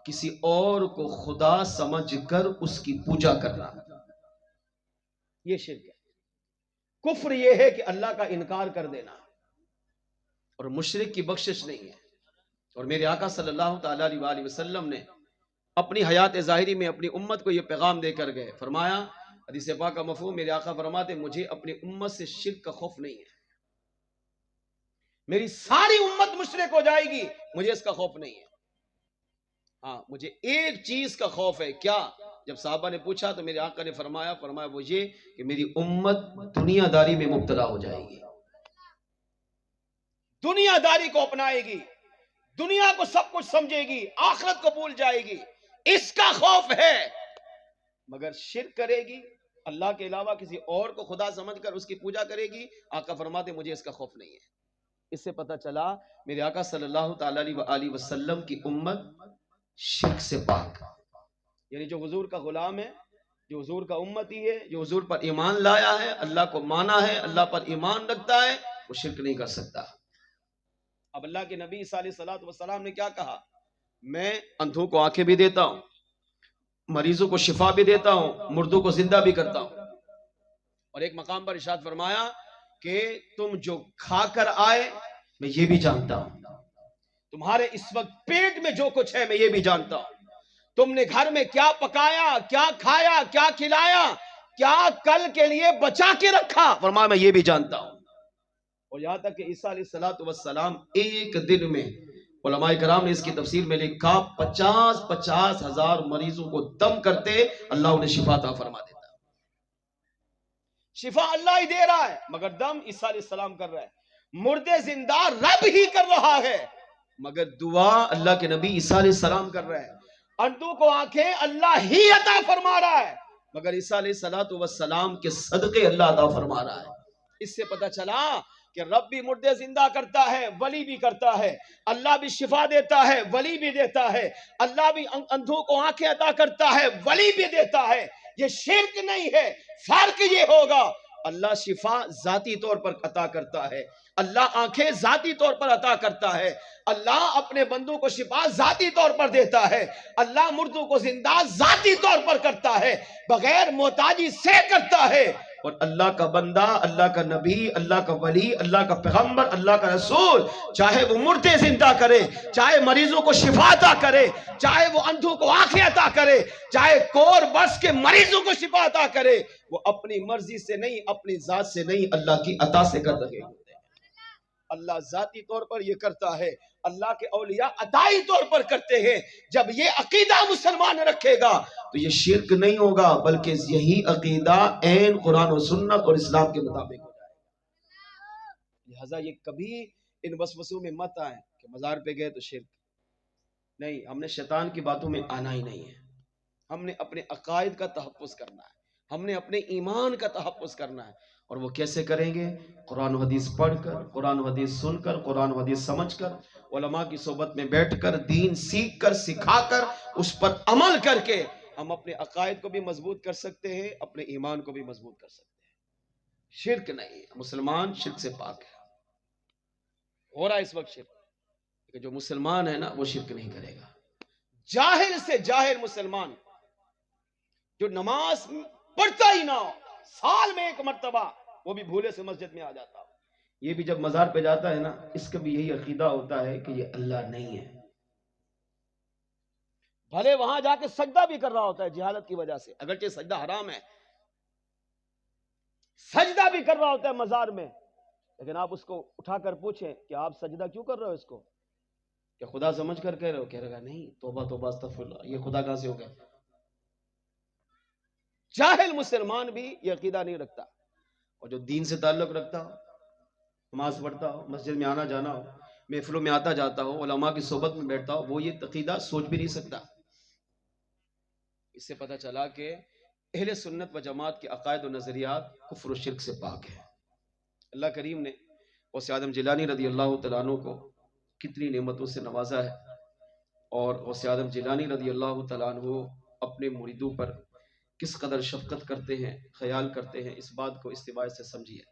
کسی اور کو خدا سمجھ کر اس کی پوجا کرنا، یہ شرک ہے۔ کفر یہ ہے کہ اللہ کا انکار کر دینا، اور مشرک کی بخشش نہیں ہے۔ اور میرے آقا صلی اللہ تعالی علیہ وآلہ وسلم نے اپنی حیات ظاہری میں اپنی امت کو یہ پیغام دے کر گئے، فرمایا حدیث پاک کا مفہوم، میرے آقا فرماتے مجھے اپنی امت سے شرک کا خوف نہیں ہے، میری ساری امت مشرک ہو جائے گی مجھے اس کا خوف نہیں ہے، ہاں مجھے ایک چیز کا خوف ہے۔ کیا؟ جب صحابہ نے پوچھا تو میرے آقا نے فرمایا وہ یہ کہ میری امت دنیا داری میں مبتلا ہو جائے گی، دنیا داری کو اپنائے گی، دنیا کو سب کچھ سمجھے گی، آخرت کو بھول جائے گی، اس کا خوف ہے۔ مگر شرک کرے گی، اللہ کے علاوہ کسی اور کو خدا سمجھ کر اس کی پوجا کرے گی، آقا فرماتے مجھے اس کا خوف نہیں ہے۔ اس سے پتہ چلا میرے آقا صلی اللہ تعالی علیہ وآلہ وسلم کی امت شرک سے پاک، یعنی جو حضور کا غلام ہے، جو حضور کا امتی ہے، جو حضور پر ایمان لایا ہے، اللہ کو مانا ہے، اللہ پر ایمان رکھتا ہے، وہ شرک نہیں کر سکتا۔ اب اللہ کے نبی صلی اللہ علیہ وسلم نے کیا کہا؟ میں اندھوں کو آنکھیں بھی دیتا ہوں، مریضوں کو شفا بھی دیتا ہوں، مردوں کو زندہ بھی کرتا ہوں۔ اور ایک مقام پر ارشاد فرمایا کہ تم جو کھا کر آئے میں یہ بھی جانتا ہوں، تمہارے اس وقت پیٹ میں جو کچھ ہے میں یہ بھی جانتا ہوں، تم نے گھر میں کیا پکایا، کیا کھایا، کیا کھلایا، کیا کل کے لیے بچا کے رکھا، فرمایا میں یہ بھی جانتا ہوں۔ اور یہاں تک کہ عیسیٰ علیہ السلام ایک دن میں، علماء کرام نے اس کی تفسیر میں لکھا 50 ہزار مریضوں کو دم کرتے اللہ انہیں شفا عطا فرما دیتا۔ شفا اللہ ہی دے رہا ہے مگر دم عیسیٰ علیہ السلام کر رہا ہے، مردے زندہ رب ہی کر رہا ہے مگر دعا اللہ کے نبی عیسیٰ علیہ السلام کر رہا ہے، اندھوں کو آنکھیں اللہ ہی عطا فرما رہا ہے مگر عیسیٰ علیہ السلام کے صدقے اللہ عطا فرما رہا ہے۔ اس سے پتہ چلا کہ رب بھی مردے زندہ کرتا ہے، ولی بھی کرتا ہے، اللہ بھی شفا دیتا ہے، ولی بھی دیتا ہے، اللہ بھی اندھوں کو آنکھیں عطا کرتا ہے، ولی بھی دیتا ہے۔ یہ شرک نہیں ہے، فرق یہ ہوگا اللہ شفا ذاتی طور پر عطا کرتا ہے، اللہ آنکھیں ذاتی طور پر عطا کرتا ہے، اللہ اپنے بندوں کو شفا ذاتی طور پر دیتا ہے، اللہ مردوں کو زندہ ذاتی طور پر کرتا ہے، بغیر محتاجی سے کرتا ہے۔ اور اللہ کا بندہ، اللہ کا نبی، اللہ کا ولی، اللہ کا پیغمبر، اللہ کا رسول چاہے وہ مردے زندہ کرے، چاہے مریضوں کو شفا عطا کرے، چاہے وہ اندھوں کو آنکھیں عطا کرے، چاہے کور برس کے مریضوں کو شفا عطا کرے، وہ اپنی مرضی سے نہیں، اپنی ذات سے نہیں، اللہ کی عطا سے کر رہے ہوتے ہیں۔ اللہ ذاتی طور پر یہ کرتا ہے، اللہ کے اولیاء عطائی طور پر کرتے ہیں۔ جب یہ عقیدہ مسلمان رکھے گا تو یہ شرک نہیں ہوگا بلکہ یہی عقیدہ عین قرآن و سنت اور اسلام کے مطابق ہو جائے گا۔ لہذا یہ کبھی ان وسوسوں میں مت آئیں کہ مزار پہ گئے تو شرک نہیں، ہم نے شیطان کی باتوں میں آنا ہی نہیں ہے، ہم نے اپنے عقائد کا تحفظ کرنا ہے، ہم نے اپنے ایمان کا تحفظ کرنا ہے، اور وہ کیسے کریں گے؟ قرآن و حدیث پڑھ کر، قرآن و حدیث سن کر، قرآن و حدیث سمجھ کر، علماء کی صحبت میں بیٹھ کر، دین سیکھ کر، سکھا کر، اس پر عمل کر کے ہم اپنے عقائد کو بھی مضبوط کر سکتے ہیں، اپنے ایمان کو بھی مضبوط کر سکتے ہیں۔ شرک نہیں، مسلمان شرک سے پاک ہے۔ ہو رہا ہے اس وقت شرک، کہ جو مسلمان ہے نا وہ شرک نہیں کرے گا۔ جاہل سے جاہل مسلمان جو نماز پڑھتا ہی نہ ہو، سال میں ایک مرتبہ، وہ بھی بھولے سے مسجد میں آ جاتا ہو، یہ بھی جب مزار پہ جاتا ہے نا، اس کا بھی یہی عقیدہ ہوتا ہے کہ یہ اللہ نہیں ہے، بھلے وہاں جا کے سجدہ بھی کر رہا ہوتا ہے جہالت کی وجہ سے، اگرچہ سجدہ حرام ہے، سجدہ بھی کر رہا ہوتا ہے مزار میں، لیکن آپ اس کو اٹھا کر پوچھیں کہ آپ سجدہ کیوں کر رہے ہو اس کو؟ کہ خدا سمجھ کر کہہ رہے ہو؟ کہہ رہا نہیں، توبہ توبہ استغفر اللہ، یہ خدا کہاں سے ہو گیا؟ جاہل مسلمان بھی یہ عقیدہ نہیں رکھتا، اور جو دین سے تعلق رکھتا ہو، نماز پڑھتا ہو، مسجد میں آنا جانا ہو، محفلوں میں آتا جاتا ہو، علماء کی صحبت میں بیٹھتا ہو، وہ یہ عقیدہ سوچ بھی نہیں سکتا۔ اس سے پتہ چلا کہ اہل سنت و جماعت کے عقائد و نظریات کفر و شرک سے پاک ہے۔ اللہ کریم نے غوث اعظم جیلانی رضی اللہ تعالیٰ عنہ کو کتنی نعمتوں سے نوازا ہے، اور غوث اعظم جیلانی رضی اللہ تعالیٰ عنہ اپنے مریدوں پر کس قدر شفقت کرتے ہیں، خیال کرتے ہیں، اس بات کو استفاضے سے سمجھیے۔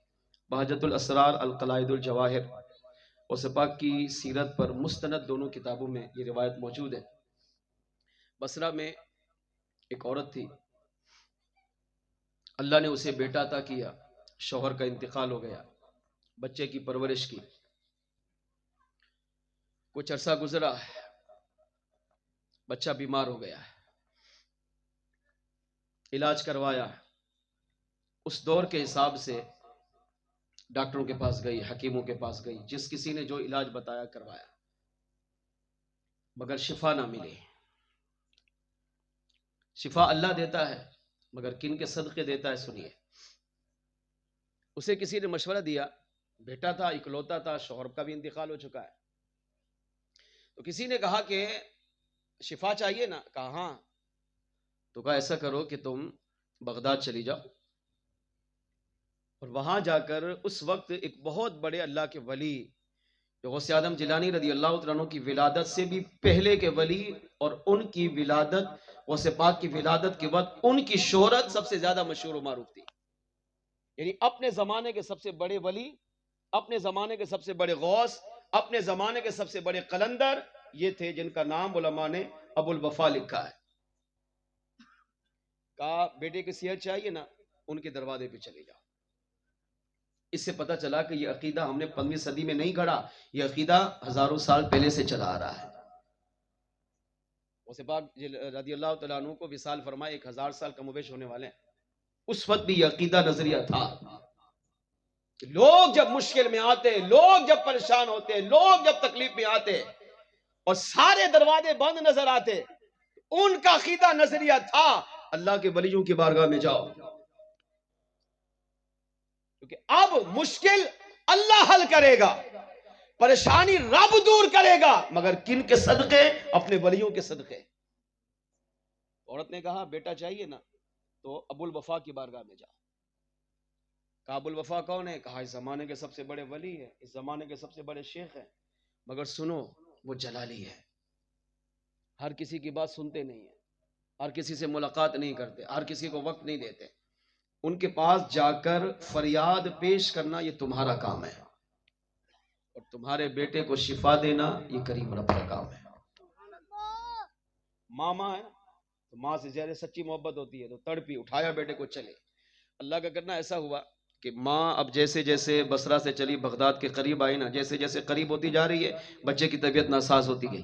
بہجت الاسرار، القلائد الجواہر، غوث پاک کی سیرت پر مستند دونوں کتابوں میں یہ روایت موجود ہے۔ بصرہ میں ایک عورت تھی، اللہ نے اسے بیٹا عطا کیا، شوہر کا انتقال ہو گیا، بچے کی پرورش کی، کچھ عرصہ گزرا، بچہ بیمار ہو گیا، علاج کروایا، اس دور کے حساب سے ڈاکٹروں کے پاس گئی، حکیموں کے پاس گئی، جس کسی نے جو علاج بتایا کروایا، مگر شفا نہ ملی۔ شفا اللہ دیتا ہے، مگر کن کے صدقے دیتا ہے سنیے۔ اسے کسی نے مشورہ دیا، بیٹا تھا، اکلوتا تھا، شوہر کا بھی انتقال ہو چکا ہے، تو کسی نے کہا کہ شفا چاہیے نا؟ کہا ہاں۔ تو کہا ایسا کرو کہ تم بغداد چلی جاؤ، اور وہاں جا کر اس وقت ایک بہت بڑے اللہ کے ولی، جو غوث اعظم جیلانی رضی اللہ تعالیٰ عنہ کی ولادت سے بھی پہلے کے ولی، اور ان کی ولادت، غوث پاک کی ولادت کے وقت ان کی شہرت سب سے زیادہ مشہور و معروف تھی، یعنی اپنے زمانے کے سب سے بڑے ولی، اپنے زمانے کے سب سے بڑے غوث، اپنے زمانے کے سب سے بڑے قلندر، یہ تھے جن کا نام علماء نے ابو الوفا لکھا ہے۔ کہا بیٹے کی صحت چاہیے نا، ان کے دروازے پہ چلے جاؤ۔ اس سے پتہ چلا کہ یہ عقیدہ ہم نے 15ویں صدی میں نہیں گھڑا، یہ عقیدہ ہزاروں سال پہلے سے چلا آ رہا ہے۔ غوث پاک رضی اللہ تعالیٰ عنہ کو وصال فرمائے 1000 سال کم و بیش ہونے والے ہیں، اس وقت بھی یہ عقیدہ نظریہ تھا کہ لوگ جب مشکل میں آتے، لوگ جب پریشان ہوتے، لوگ جب تکلیف میں آتے اور سارے دروازے بند نظر آتے، ان کا عقیدہ نظریہ تھا اللہ کے ولیوں کی بارگاہ میں جاؤ، کیونکہ اب مشکل اللہ حل کرے گا، پریشانی رب دور کرے گا، مگر کن کے صدقے؟ اپنے ولیوں کے صدقے۔ عورت نے کہا بیٹا چاہیے نا، تو ابو الوفا کی بارگاہ میں جاؤ۔ کہا ابو الوفا کون ہے؟ کہا اس زمانے کے سب سے بڑے ولی ہے، اس زمانے کے سب سے بڑے شیخ ہیں، مگر سنو وہ جلالی ہے، ہر کسی کی بات سنتے نہیں ہیں، ہر کسی سے ملاقات نہیں کرتے، ہر کسی کو وقت نہیں دیتے، ان کے پاس جا کر فریاد پیش کرنا یہ تمہارا کام ہے، اور تمہارے بیٹے کو شفا دینا یہ کریم رب کا کام ہے۔ ماما ہے تو ماں سے زیادہ سچی محبت ہوتی ہے، تو تڑپی، اٹھایا بیٹے کو، چلے۔ اللہ کا کرنا ایسا ہوا کہ ماں اب جیسے جیسے بصرہ سے چلی بغداد کے قریب آئی نا، جیسے جیسے قریب ہوتی جا رہی ہے بچے کی طبیعت ناساز ہوتی گئی،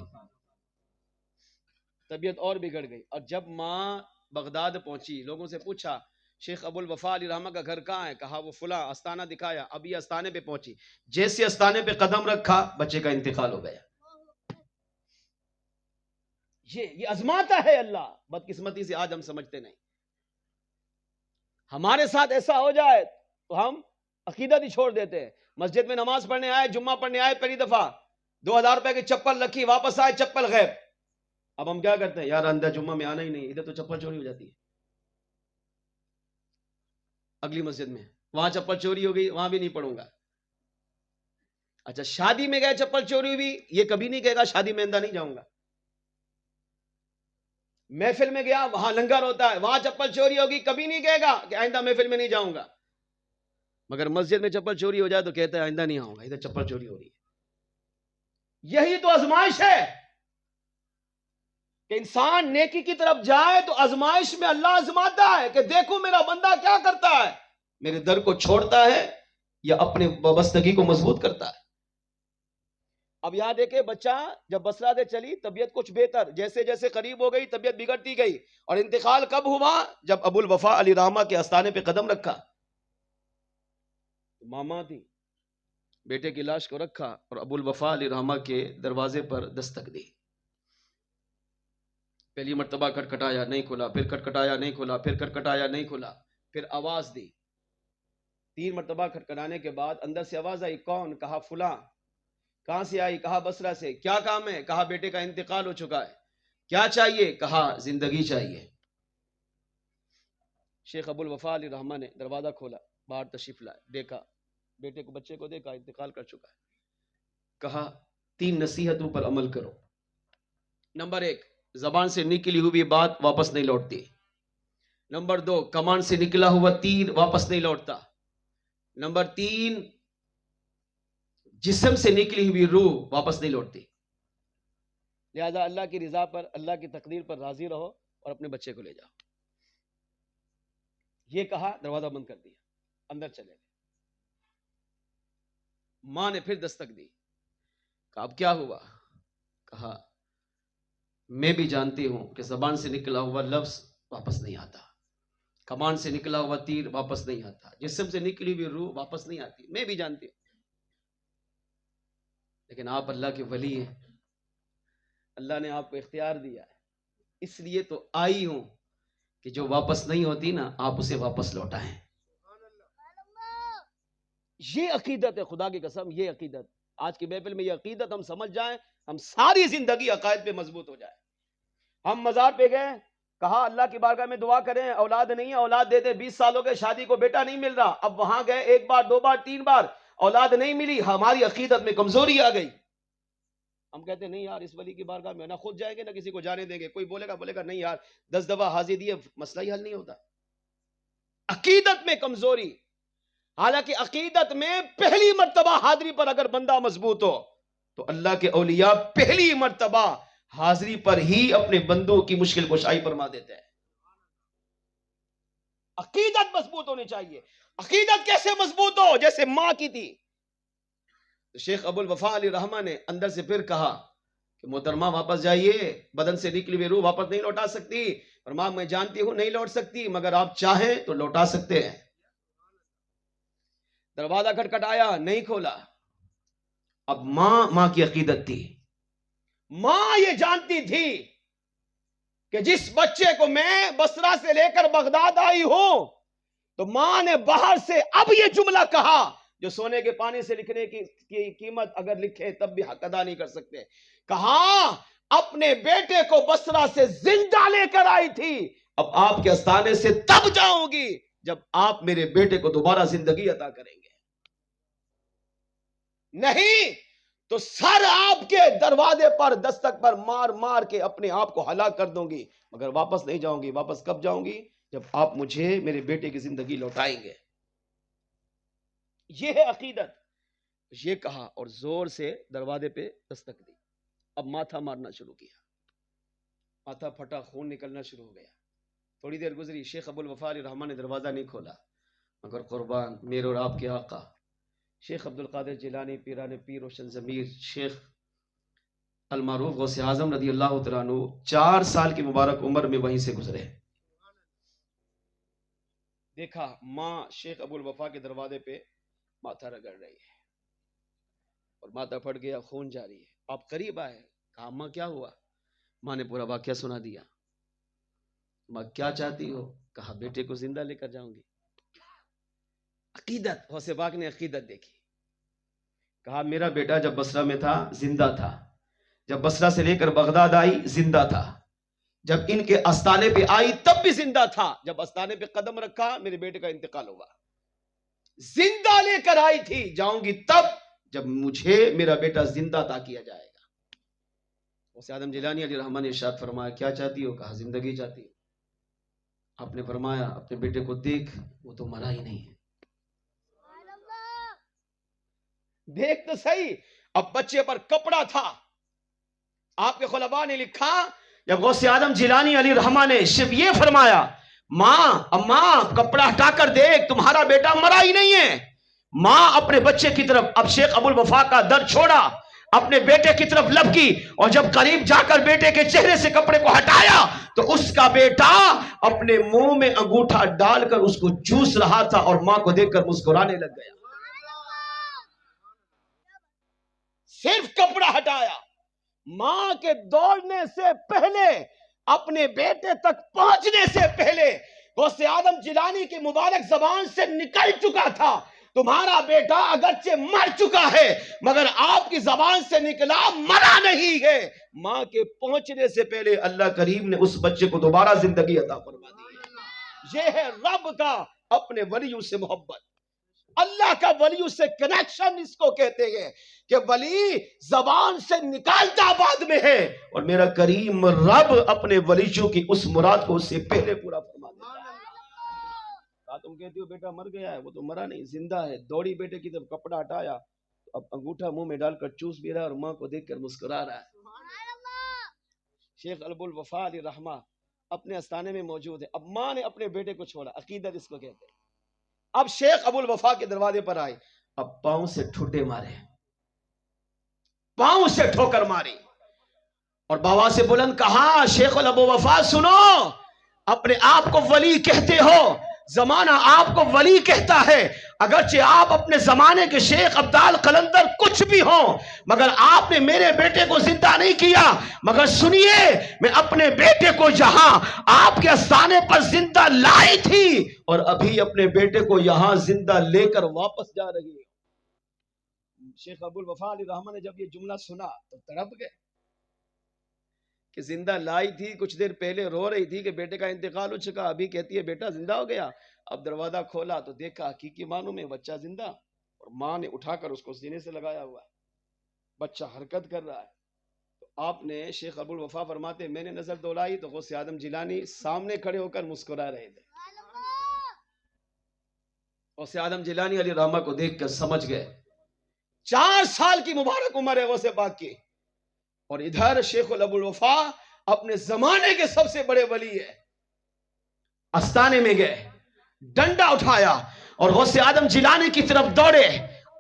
طبیعت اور بگڑ گئی، اور جب ماں بغداد پہنچی، لوگوں سے پوچھا شیخ ابو الوفا علیہ رحمہ کا گھر کہاں ہے؟ کہا وہ فلاں استانہ دکھایا، اب یہ استانے پہ پہنچی، جیسے استانے پہ قدم رکھا بچے کا انتقال ہو گیا۔ یہ ازماتا ہے اللہ، بدقسمتی سے آج ہم سمجھتے نہیں۔ ہمارے ساتھ ایسا ہو جائے تو ہم عقیدت ہی چھوڑ دیتے ہیں۔ مسجد میں نماز پڑھنے آئے، جمعہ پڑھنے آئے، پہلی دفعہ 2000 روپے کی چپل رکھی، واپس آئے چپل غائب۔ اب ہم کیا کرتے ہیں؟ یار اندر جمعہ میں آنا ہی نہیں، ادھر تو چپل چوری ہو جاتی ہے۔ اگلی مسجد میں، وہاں چپل چوری ہو گئی، وہاں بھی نہیں پڑھوں گا۔ اچھا شادی میں گئے چپل چوری ہوئی، یہ کبھی نہیں کہے گا شادی میں آئندہ نہیں جاؤں گا۔ محفل میں گیا، وہاں لنگر ہوتا ہے، وہاں چپل چوری ہوگی، کبھی نہیں کہے گا کہ آئندہ محفل میں نہیں جاؤں گا۔ مگر مسجد میں چپل چوری ہو جائے تو کہتا ہے آئندہ نہیں آؤں گا، ادھر چپل چوری ہو رہی ہے۔ یہی تو آزمائش ہے کہ انسان نیکی کی طرف جائے تو آزمائش میں اللہ آزماتا ہے کہ دیکھو میرا بندہ کیا کرتا ہے، میرے در کو چھوڑتا ہے یا اپنے وابستگی کو مضبوط کرتا ہے۔ اب یہاں دیکھیں بچہ جب بصرہ سے چلی طبیعت کچھ بہتر، جیسے جیسے قریب ہو گئی طبیعت بگڑتی گئی، اور انتقال کب ہوا؟ جب ابو الوفا علی رحمہ کے آستانے پہ قدم رکھا۔ ماما تھی، بیٹے کی لاش کو رکھا اور ابو الوفا علی رحمہ کے دروازے پر دستک دی۔ پہلی مرتبہ کھٹکھٹایا نہیں کھلا، پھر کھٹکھٹایا نہیں کھلا، پھر کھٹکھٹایا نہیں کھلا، پھر آواز دی۔ 3 مرتبہ کھٹکھٹانے کے بعد اندر سے آواز آئی، کون؟ کہا فلاں۔ کہاں سے آئی؟ کہا بصرہ سے۔ کیا کام ہے؟ کہا بیٹے کا انتقال ہو چکا ہے۔ کیا چاہیے؟ کہا زندگی چاہیے۔ شیخ ابو الوفا علی رحمہ نے دروازہ کھولا، باہر تشریف لائے، دیکھا بیٹے کو، بچے کو دیکھا، انتقال کر چکا ہے۔ کہا 3 نصیحتوں پر عمل کرو۔ نمبر 1، زبان سے نکلی ہوئی بات واپس نہیں لوٹتی۔ نمبر 2، کمان سے نکلا ہوا تیر واپس نہیں لوٹتا۔ نمبر 3، جسم سے نکلی ہوئی روح واپس نہیں لوٹتی۔ لہذا اللہ کی رضا پر، اللہ کی تقدیر پر راضی رہو اور اپنے بچے کو لے جاؤ۔ یہ کہا، دروازہ بند کر دیا، اندر چلے گئے۔ ماں نے پھر دستک دی، کہا اب کیا ہوا؟ کہا میں بھی جانتی ہوں کہ زبان سے نکلا ہوا لفظ واپس نہیں آتا، کمان سے نکلا ہوا تیر واپس نہیں آتا، جسم سے نکلی ہوئی روح واپس نہیں آتی، میں بھی جانتی ہوں، لیکن آپ اللہ کے ولی ہیں، اللہ نے آپ کو اختیار دیا ہے، اس لیے تو آئی ہوں کہ جو واپس نہیں ہوتی نا آپ اسے واپس لوٹائیں۔ یہ عقیدت ہے، خدا کی قسم یہ عقیدت، آج کی محفل میں یہ عقیدت ہم سمجھ جائیں، ہم ساری زندگی عقائد پہ مضبوط ہو جائیں۔ ہم مزار پہ گئے، کہا اللہ کی بارگاہ میں دعا کریں، اولاد نہیں ہے اولاد دے دے، 20 سال ہو گئے شادی کو، بیٹا نہیں مل رہا، اب وہاں گئے 1 بار 2 بار 3 بار، اولاد نہیں ملی، ہماری عقیدت میں کمزوری آ گئی۔ ہم کہتے ہیں نہیں یار اس ولی کی بارگاہ میں نہ خود جائیں گے نہ کسی کو جانے دیں گے، کوئی بولے گا نہیں یار 10 دفعہ حاضری دیے مسئلہ ہی حل نہیں ہوتا۔ عقیدت میں کمزوری، حالانکہ عقیدت میں پہلی مرتبہ حاضری پر اگر بندہ مضبوط ہو تو اللہ کے اولیاء پہلی مرتبہ حاضری پر ہی اپنے بندوں کی مشکل کشائی فرما دیتے ہیں۔ عقیدت مضبوط ہونی چاہیے۔ عقیدت کیسے مضبوط ہو؟ جیسے ماں کی تھی۔ شیخ ابو الوفا علی رحمہ نے اندر سے پھر کہا کہ محترمہ واپس جائیے، بدن سے نکلی ہوئی روح واپس نہیں لوٹا سکتی، فرمایا میں جانتی ہوں نہیں لوٹ سکتی، مگر آپ چاہیں تو لوٹا سکتے ہیں۔ دروازہ کھٹکھٹایا، نہیں کھولا۔ اب ماں کی عقیدت تھی، ماں یہ جانتی تھی کہ جس بچے کو میں بصرہ سے لے کر بغداد آئی ہوں، تو ماں نے باہر سے اب یہ جملہ کہا جو سونے کے پانی سے لکھنے کی قیمت اگر لکھے تب بھی حق ادا نہیں کر سکتے، کہا اپنے بیٹے کو بصرہ سے زندہ لے کر آئی تھی، اب آپ کے آستانے سے تب جاؤں گی جب آپ میرے بیٹے کو دوبارہ زندگی عطا کریں گے، نہیں تو سر آپ کے دروازے پر دستک پر مار مار کے اپنے آپ کو ہلاک کر دوں گی، مگر واپس نہیں جاؤں گی۔ واپس کب جاؤں گی؟ جب آپ مجھے میرے بیٹے کی زندگی لوٹائیں گے۔ یہ ہے عقیدت۔ یہ کہا اور زور سے دروازے پہ دستک دی۔ اب ماتھا مارنا شروع کیا، ماتھا پھٹا، خون نکلنا شروع ہو گیا۔ تھوڑی دیر گزری، شیخ ابو الوفا علی رحمہ نے دروازہ نہیں کھولا، مگر قربان میرے اور آپ کے آقا شیخ عبد القادر جیلانی پیران پیر روشن ضمیر شیخ المعروف غوث اعظم رضی اللہ تعالیٰ عنہ 4 سال کی مبارک عمر میں وہیں سے گزرے۔ دیکھا ماں شیخ ابو الوفا کے دروازے پہ ماتھا رگڑ رہی ہے اور ماتھا پھٹ گیا، خون جاری ہے۔ آپ قریب آئے، کہا ماں کیا ہوا؟ ماں نے پورا واقعہ سنا دیا۔ ماں کیا چاہتی ہو؟ کہا بیٹے کو زندہ لے کر جاؤں گی۔ عقیدت، غوث پاک نے عقیدت دیکھی، کہا میرا بیٹا جب بصرہ میں تھا زندہ تھا، جب بصرہ سے لے کر بغداد آئی زندہ تھا، جب ان کے استانے پہ آئی تب بھی زندہ تھا، جب استانے پہ قدم رکھا میرے بیٹے کا انتقال ہوا. زندہ لے کر آئی تھی، جاؤں گی تب جب مجھے میرا بیٹا زندہ عطا کیا جائے گا. غوث اعظم جیلانی علیہ الرحمٰن نے ارشاد فرمایا کیا چاہتی ہو؟ کہا زندگی چاہتی ہوں. آپ نے فرمایا اپنے بیٹے کو دیکھ، وہ تو مرا ہی نہیں ہے. دیکھ تو صحیح. اب بچے پر کپڑا تھا. آپ کے خلفاء نے لکھا جب غوث اعظم جیلانی علیہ الرحمٰن نے صرف یہ فرمایا ماں اماں کپڑا ہٹا کر دیکھ تمہارا بیٹا مرا ہی نہیں ہے. ماں اپنے بچے کی طرف، اب شیخ ابو الوفا کا در چھوڑا، اپنے بیٹے کی طرف لب کی، اور جب قریب جا کر بیٹے کے چہرے سے کپڑے کو ہٹایا تو اس کا بیٹا اپنے منہ میں انگوٹھا ڈال کر اس کو چوس رہا تھا اور ماں کو دیکھ کر مسکرانے لگ گیا. صرف کپڑا ہٹایا. ماں کے دوڑنے سے پہلے، اپنے بیٹے تک پہنچنے سے پہلے غوث اعظم جیلانی کی مبارک زبان سے نکل چکا تھا تمہارا بیٹا اگرچہ مر چکا ہے مگر آپ کی زبان سے نکلا مرا نہیں ہے. ماں کے پہنچنے سے پہلے اللہ کریم نے اس بچے کو دوبارہ زندگی عطا فرما دی. یہ ہے رب کا اپنے ولیوں سے محبت، اللہ کا ولیوں سے کنیکشن اس کو کہتے ہیں کہ ولی زبان سے نکالتا بعد میں ہے اور میرا کریم رب اپنے ولیوں کی اس مراد کو اس سے پہلے پورا فرما دیتا ہے. تم کہتی ہو بیٹا مر گیا ہے، وہ تو مرا نہیں، زندہ ہے. دوڑی بیٹے کی طرف کپڑا ہٹایا، اب انگوٹھا منہ میں ڈال کر چوس بھی رہا ہے اور ماں کو دیکھ کر مسکرا رہا ہے. شیخ ابو الوفا علیہ رحمہ اپنے استانے میں موجود ہے. اب ماں نے اپنے بیٹے کو چھوڑا، عقیدت اس کو کہتے ہیں. اب شیخ ابو الوفا کے دروازے پر آئے، اب پاؤں سے ٹھڈے مارے، پاؤں سے ٹھوکر ماری اور بابا سے بلند کہا شیخ ابو وفا سنو، اپنے آپ کو ولی کہتے ہو، زمانہ آپ کو ولی کہتا ہے، اگرچہ آپ اپنے زمانے کے شیخ عبدال قلندر کچھ بھی ہوں مگر آپ نے میرے بیٹے کو زندہ نہیں کیا. مگر سنیے میں اپنے بیٹے کو یہاں آپ کے استانے پر زندہ لائی تھی اور ابھی اپنے بیٹے کو یہاں زندہ لے کر واپس جا رہی ہے. شیخ ابو الوفا علیہ رحمہ نے جب یہ جملہ سنا تو تڑپ گئے کہ زندہ لائی تھی، کچھ دیر پہلے رو رہی تھی کہ بیٹے کا انتقال ہو چکا، ابھی کہتی ہے بیٹا زندہ ہو گیا. اب دروازہ کھولا تو دیکھا حقیقی معنوں میں بچہ زندہ اور ماں نے اٹھا کر اس کو سینے سے لگایا ہوا ہے، بچہ حرکت کر رہا ہے. تو آپ نے شیخ ابو الوفا فرماتے میں نے نظر دوڑائی تو غوث اعظم جیلانی سامنے کھڑے ہو کر مسکرا رہے تھے. غوث اعظم جیلانی علیہ رحمہ کو دیکھ کر سمجھ گئے 4 سال کی مبارک عمر ہے غوث پاک کی، اور ادھر شیخ ابو الوفا اپنے زمانے کے سب سے بڑے ولی ہے. استانے میں گئے، ڈنڈا اٹھایا اور غوث اعظم جیلانی کی طرف دوڑے.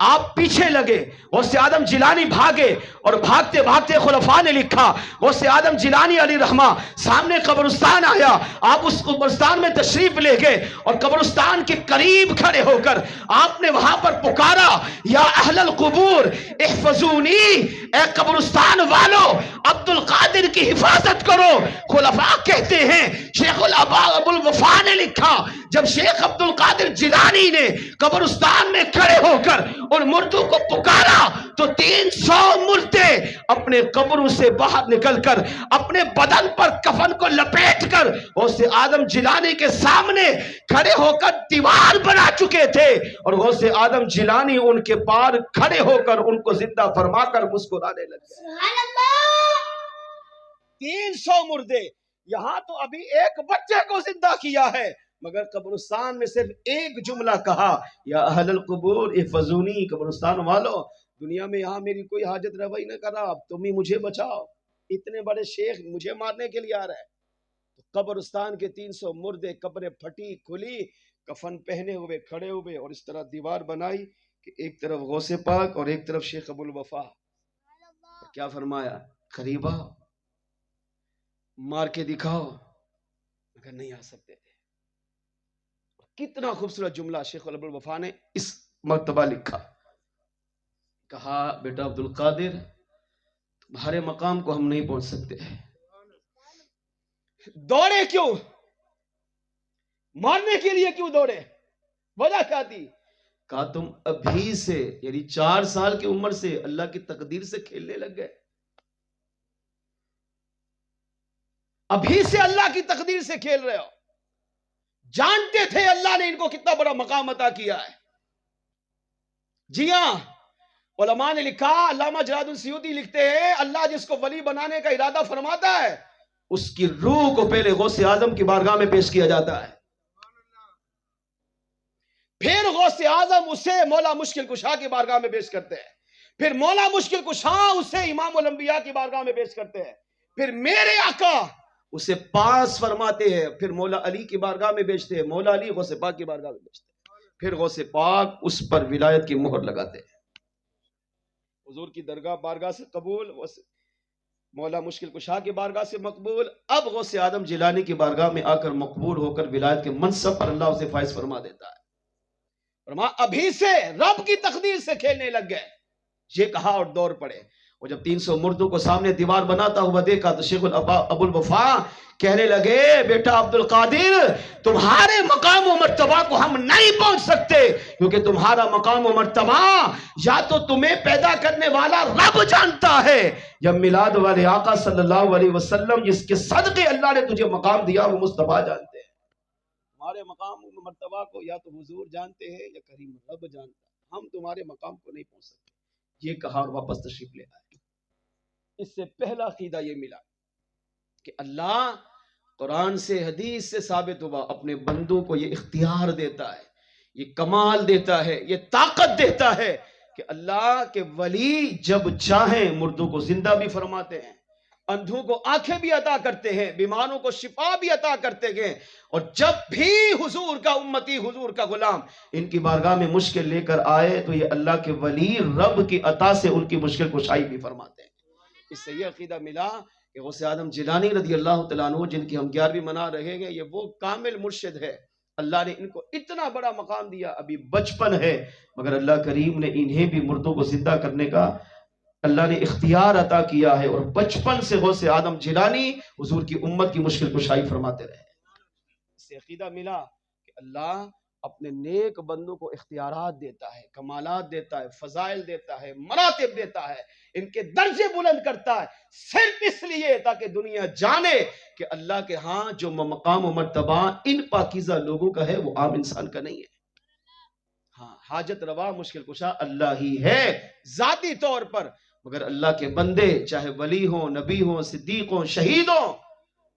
آپ پیچھے لگے، غوث اعظم جیلانی بھاگے اور بھاگتے بھاگتے خلفاء نے لکھا غوث اعظم جیلانی علیہ رحمہ سامنے قبرستان آیا. آپ اس قبرستان میں تشریف لے گئے اور قبرستان کے قریب کھڑے ہو کر آپ نے وہاں پر پکارا یا اہل القبور احفظونی، اے قبرستان والو عبد القادر کی حفاظت کرو. خلفاء کہتے ہیں شیخ ابو الوفا نے لکھا جب شیخ عبد القادر جیلانی نے قبرستان میں کھڑے ہو کر اور مردوں کو پکارا تو 300 مردے اپنے قبروں سے باہر نکل کر اپنے بدن پر کفن کو لپیٹ کر غوث اعظم جیلانی کے سامنے کھڑے ہو کر دیوار بنا چکے تھے اور غوث اعظم جیلانی ان کے پار کھڑے ہو کر ان کو زندہ فرما کر مسکرانے لگے. سبحان اللہ. 300 مردے، یہاں تو ابھی ایک بچے کو زندہ کیا ہے مگر قبرستان میں صرف ایک جملہ کہا یا اہل القبور احفظونی، قبرستان والو دنیا میں یہاں میری کوئی حاجت روائی نہ کرا، اب تم ہی مجھے بچاؤ، اتنے بڑے شیخ مجھے مارنے کے لیے آ رہا ہے. قبرستان کے 300 مردے قبریں پھٹی کھلی کفن پہنے ہوئے کھڑے ہوئے اور اس طرح دیوار بنائی کہ ایک طرف غوث پاک اور ایک طرف شیخ ابو الوفا. کیا فرمایا قریب آؤ مار کے دکھاؤ، مگر نہیں آ سکتے تھے. کتنا خوبصورت جملہ شیخ ابو الوفا نے اس مرتبہ لکھا، کہا بیٹا عبد القادر تمہارے مقام کو ہم نہیں پہنچ سکتے. دوڑے کیوں؟ مارنے کے لیے کیوں دوڑے؟ وجہ کیا تھی؟ کہا تم ابھی سے یعنی 4 سال کی عمر سے اللہ کی تقدیر سے کھیلنے لگ گئے. ابھی سے اللہ کی تقدیر سے کھیل رہے ہو. جانتے تھے اللہ نے ان کو کتنا بڑا مقام عطا کیا ہے. جی ہاں، علماء نے لکھا، علامہ جلال السیوطی لکھتے ہیں، اللہ جس کو ولی بنانے کا ارادہ فرماتا ہے اس کی روح کو پہلے غوث اعظم کی بارگاہ میں پیش کیا جاتا ہے، پھر غوث اعظم اسے مولا مشکل کشا کی بارگاہ میں پیش کرتے ہیں، پھر مولا مشکل کشا اسے امام الانبیاء کی بارگاہ میں پیش کرتے ہیں، پھر میرے آقا اسے پاس فرماتے ہیں، پھر مولا علی کی بارگاہ میں بیچتے ہیں، مولا علی غوث پاک کی بارگاہ میں بیچتے ہیں، پھر غوث پاک اس پر ولایت کی مہر لگاتے ہیں. حضور کی درگاہ بارگاہ سے قبول، مولا مشکل کشا کی بارگاہ سے مقبول، اب غوث اعظم جیلانی کی بارگاہ میں آ کر مقبول ہو کر ولایت کے منصب پر اللہ اسے فائز فرما دیتا ہے. فرما ابھی سے رب کی تقدیر سے کھیلنے لگ گئے. یہ کہا اور دور پڑے. وہ جب 300 مردوں کو سامنے دیوار بناتا ہوا دیکھا تو شیخ ابو الوفا کہنے لگے، بیٹا عبد القادر، تمہارے مقام و مرتبہ کو ہم نہیں پہنچ سکتے، کیونکہ تمہارا مقام و مرتبہ یا تو تمہیں پیدا کرنے والا رب جانتا ہے، یا میلاد والے آقا صلی اللہ علیہ وسلم جس کے صدقے اللہ نے تجھے مقام دیا وہ مصطفیٰ جانتے ہیں. تمہارے مقام و مرتبہ کو یا تو حضور جانتے ہیں یا کریم رب جانتا ہے، ہم تمہارے مقام کو نہیں پہنچ سکتے. یہ کہا اور واپس تشریف لے آئے. اس سے پہلا عقیدہ یہ ملا کہ اللہ قرآن سے حدیث سے ثابت ہوا اپنے بندوں کو یہ اختیار دیتا ہے، یہ کمال دیتا ہے، یہ طاقت دیتا ہے کہ اللہ کے ولی جب چاہیں مردوں کو زندہ بھی فرماتے ہیں، اندھوں کو آنکھیں بھی عطا کرتے ہیں، بیماروں کو شفا بھی عطا کرتے ہیں، اور جب بھی حضور کا امتی، حضور کا غلام ان کی بارگاہ میں مشکل لے کر آئے تو یہ اللہ کے ولی رب کی عطا سے ان کی مشکل کشائی بھی فرماتے ہیں. اس سے یہ عقیدہ ملا کہ غوث اعظم جیلانی رضی اللہ تعالیٰ عنہ جن کی ہم 11ویں منا رہے ہیں، یہ وہ کامل مرشد ہے. اللہ نے ان کو اتنا بڑا مقام دیا، ابھی بچپن ہے مگر اللہ کریم نے انہیں بھی مردوں کو زندہ کرنے کا اللہ نے اختیار عطا کیا ہے، اور بچپن سے غوث اعظم جیلانی حضور کی امت کی مشکل کشائی فرماتے رہے. اس سے عقیدہ ملا کہ اللہ اپنے نیک بندوں کو اختیارات دیتا ہے، کمالات دیتا ہے، فضائل دیتا ہے، مراتب دیتا ہے، ان کے درجے بلند کرتا ہے، صرف اس لیے تاکہ دنیا جانے کہ اللہ کے ہاں جو مقام و مرتبہ ان پاکیزہ لوگوں کا ہے وہ عام انسان کا نہیں ہے. ہاں، حاجت روا مشکل کشا اللہ ہی ہے ذاتی طور پر، مگر اللہ کے بندے چاہے ولی ہوں، نبی ہوں، صدیق ہوں، شہید ہوں،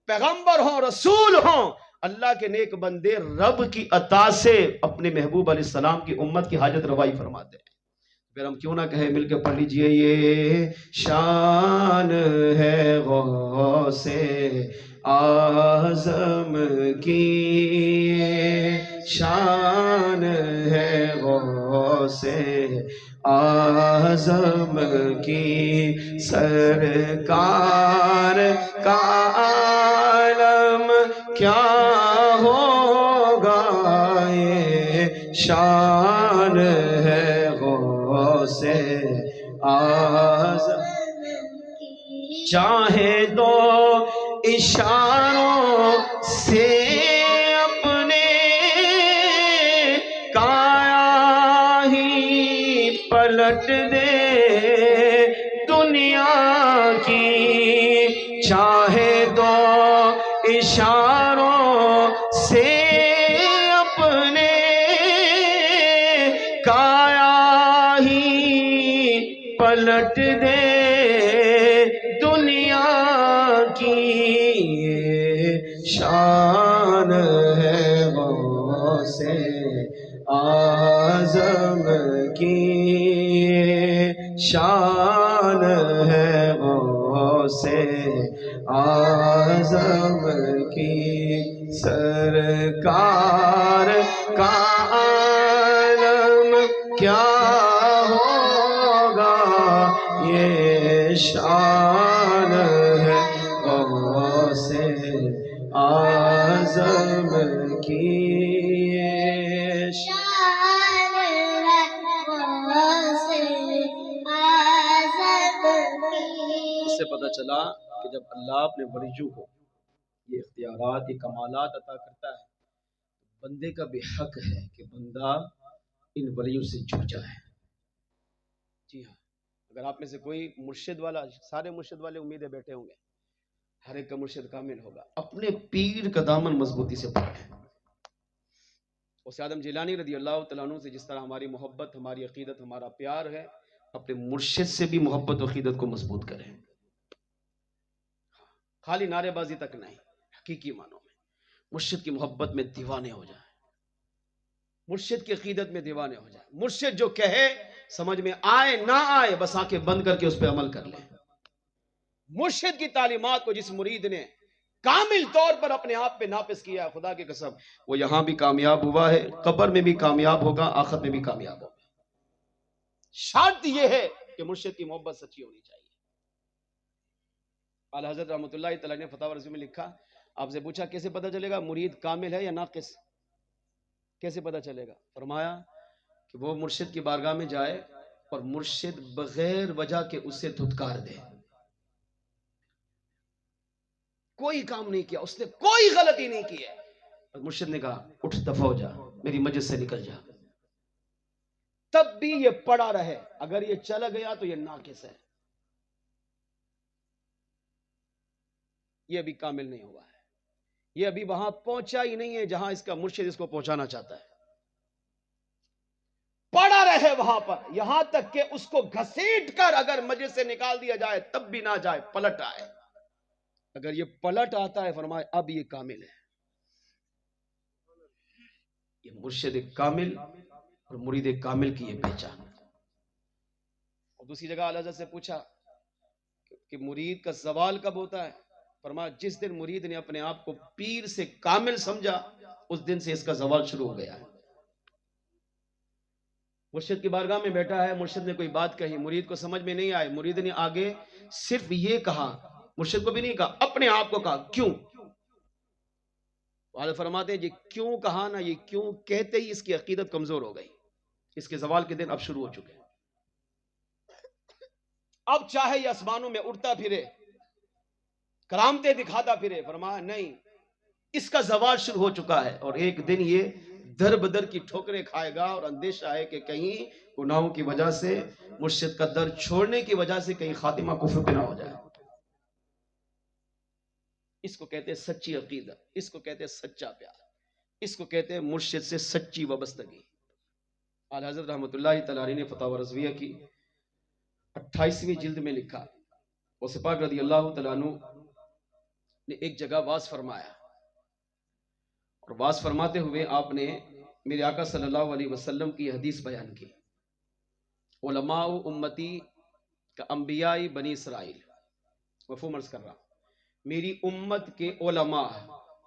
پیغمبر ہوں، رسول ہوں، اللہ کے نیک بندے رب کی عطا سے اپنے محبوب علیہ السلام کی امت کی حاجت روائی فرماتے ہیں. پھر ہم کیوں نہ کہیں، مل کے پڑھ لیجئے، یہ شان ہے غوث اعظم کی، شان ہے غوث اعظم کی، سرکار کا عالم کیا ہوگا، یہ شان ہے غوث اعظم. چاہے دو اشاروں سے اپنے کایا ہی پلٹ دے دنیا کی، چاہے دو اشاروں سے اپنے کایا ہی پلٹ دے دنیا کی، شان ہے غوث اعظم کی، شان ہے غوث اعظم کی، سرکار کا عالم کیا ہوگا، یہ شان ہے غوث اعظم کی، شان ہے غوث اعظم کی. اس سے پتہ چلا کہ جب اللہ اپنے ولیوں کو یہ اختیارات، یہ کمالات عطا کرتا ہے، بندے کا بھی حق ہے کہ بندہ ان ولیوں سے جڑ جائے. جی ہاں، اگر آپ میں سے کوئی مرشد والا، سارے مرشد والے امیدیں بیٹھے ہوں گے، ہر ایک کا مرشد کامل ہوگا. اپنے پیر کا دامن مضبوطی سے پکڑیں. غوث اعظم جیلانی رضی اللہ تعالیٰ عنہ سے جس طرح ہماری محبت، ہماری عقیدت، ہمارا پیار ہے، اپنے مرشد سے بھی محبت و عقیدت کو مضبوط کریں. خالی نعرے بازی تک نہیں، حقیقی معنوں میں مرشد کی محبت میں دیوانے ہو جائیں، مرشد کی عقیدت میں دیوانے ہو جائیں. مرشد جو کہے سمجھ میں آئے نہ آئے بس آنکھیں بند کر کے اس پہ عمل کر لیں. مرشد کی تعلیمات کو جس مرید نے کامل طور پر اپنے آپ پہ نافذ کیا، خدا کی قسم وہ یہاں بھی کامیاب ہوا ہے، قبر میں بھی کامیاب ہوگا، آخرت میں بھی کامیاب ہوگا. شرط یہ ہے کہ مرشد کی محبت سچی ہونی چاہیے. اعلی حضرت رحمۃ اللہ تعالی نے فتاوی رضوی میں لکھا، آپ سے پوچھا کیسے پتہ چلے گا مرید کامل ہے یا ناقص، کیسے پتہ چلے گا؟ فرمایا کہ وہ مرشد کی بارگاہ میں جائے اور مرشد بغیر وجہ کے اسے دھتکار دے. کوئی کام نہیں کیا اس نے، کوئی غلطی نہیں کی ہے، مرشد نے کہا اٹھ دفع ہو جا، میری مجلس سے نکل جا، تب بھی یہ پڑا رہے. اگر یہ چلا گیا تو یہ ناقص ہے، یہ ابھی کامل نہیں ہوا ہے، یہ ابھی وہاں پہنچا ہی نہیں ہے جہاں اس کا مرشد اس کو پہنچانا چاہتا ہے. پڑا رہے وہاں پر یہاں تک کہ اس کو گھسیٹ کر اگر مجلس سے نکال دیا جائے تب بھی نہ جائے، پلٹ آئے. اگر یہ پلٹ آتا ہے فرمائے اب یہ کامل ہے. یہ مرشد کامل اور مرید کامل کی یہ پہچان. اور دوسری جگہ اعلی حضرت سے پوچھا کہ مرید کا زوال کب ہوتا ہے؟ فرمایا جس دن مرید نے اپنے آپ کو پیر سے کامل سمجھا اس دن سے اس کا زوال شروع ہو گیا ہے. مرشد کی بارگاہ میں بیٹھا ہے، مرشد نے کوئی بات کہی، مرید کو سمجھ میں نہیں آئے، مرید نے آگے صرف یہ کہا، مرشد کو بھی نہیں کہا، اپنے آپ کو کہا کیوں. والد فرماتے ہیں یہ کیوں کہا نا، یہ کیوں کہتے ہی اس کی عقیدت کمزور ہو گئی. اس کے زوال کے دن اب شروع ہو چکے ہیں. اب چاہے یہ آسمانوں میں اڑتا پھرے، کرامتیں دکھاتا پھرے، فرمایا نہیں، اس کا زوال شروع ہو چکا ہے اور ایک دن یہ در بدر کی ٹھوکریں کھائے گا اور اندیشہ ہے کہ کہیں گناہوں کی وجہ سے، مرشد کا در چھوڑنے کی وجہ سے کہیں خاتمہ کفر پہ نہ ہو جائے. اس کو کہتے ہیں سچی عقیدت، اس کو کہتے ہیں سچا پیار، اس کو کہتے ہیں مرشد سے سچی وابستگی. اعلی حضرت رحمۃ اللہ تعالی نے فتاوی رضویہ کی 28ویں جلد میں لکھا، غوث پاک رضی اللہ تعالیٰ عنہ نے ایک جگہ واز فرمایا اور واز فرماتے ہوئے آپ نے میرے آقا صلی اللہ علیہ وسلم کی حدیث بیان کی، علماء امتی کا انبیاء بنی اسرائیل. مفہوم عرض کر رہا ہوں، میری امت کے علماء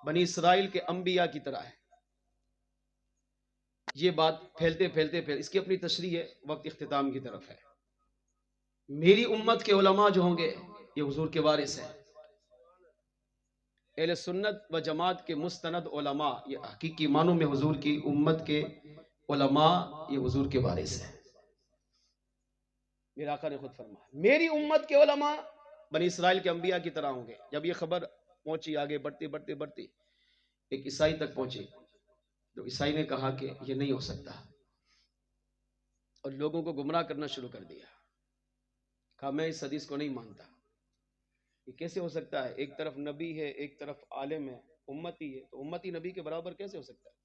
بنی اسرائیل کے انبیاء کی طرح ہے. یہ بات پھیلتے پھیلتے پھیل، اس کی اپنی تشریح ہے، وقت اختتام کی طرف ہے. میری امت کے علماء جو ہوں گے یہ حضور کے وارث ہیں. اہل سنت و جماعت کے مستند علماء یہ حقیقی معنوں میں حضور کی امت کے علماء یہ حضور کے وارث ہیں. میرے آقا نے خود فرمایا میری امت کے علماء بنی اسرائیل کے انبیاء کی طرح ہوں گے. جب یہ خبر پہنچی آگے بڑھتی بڑھتی بڑھتی ایک عیسائی تک پہنچی تو عیسائی نے کہا کہ یہ نہیں ہو سکتا اور لوگوں کو گمراہ کرنا شروع کر دیا. کہا میں اس حدیث کو نہیں مانتا، یہ کیسے ہو سکتا ہے؟ ایک طرف نبی ہے، ایک طرف عالم ہے، امتی ہے، تو امتی نبی کے برابر کیسے ہو سکتا ہے؟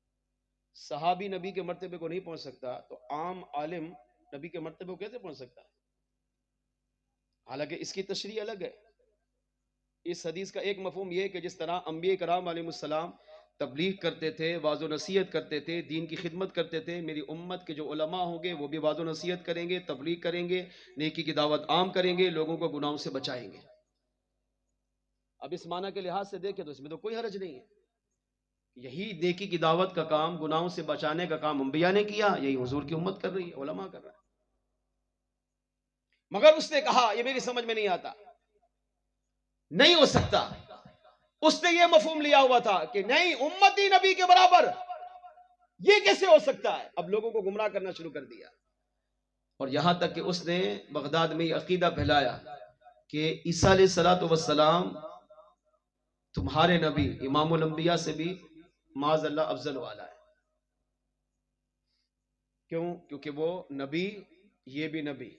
صحابی نبی کے مرتبے کو نہیں پہنچ سکتا تو عام عالم نبی کے مرتبے کو کیسے پہنچ سکتا ہے؟ حالانکہ اس کی تشریح الگ ہے. اس حدیث کا ایک مفہوم یہ ہے کہ جس طرح انبیاء کرام علیہ السلام تبلیغ کرتے تھے، واعظ و نصیحت کرتے تھے، دین کی خدمت کرتے تھے، میری امت کے جو علماء ہوں گے وہ بھی واعظ و نصیحت کریں گے، تبلیغ کریں گے، نیکی کی دعوت عام کریں گے، لوگوں کو گناہوں سے بچائیں گے. اب اس معنی کے لحاظ سے دیکھیں تو اس میں تو کوئی حرج نہیں ہے. یہی نیکی کی دعوت کا کام، گناہوں سے بچانے کا کام انبیاء نے کیا، یہی حضور کی امت کر رہی ہے، علماء کر رہا ہے. مگر اس نے کہا یہ میری سمجھ میں نہیں آتا، نہیں ہو سکتا. اس نے یہ مفہوم لیا ہوا تھا کہ نہیں امتی نبی کے برابر، یہ کیسے ہو سکتا ہے؟ اب لوگوں کو گمراہ کرنا شروع کر دیا اور یہاں تک کہ اس نے بغداد میں یہ عقیدہ پھیلایا کہ عیسیٰ علیہ الصلوۃ والسلام تمہارے نبی امام الانبیاء سے بھی معاذ اللہ افضل والا ہے. کیوں؟ کیونکہ وہ نبی، یہ بھی نبی.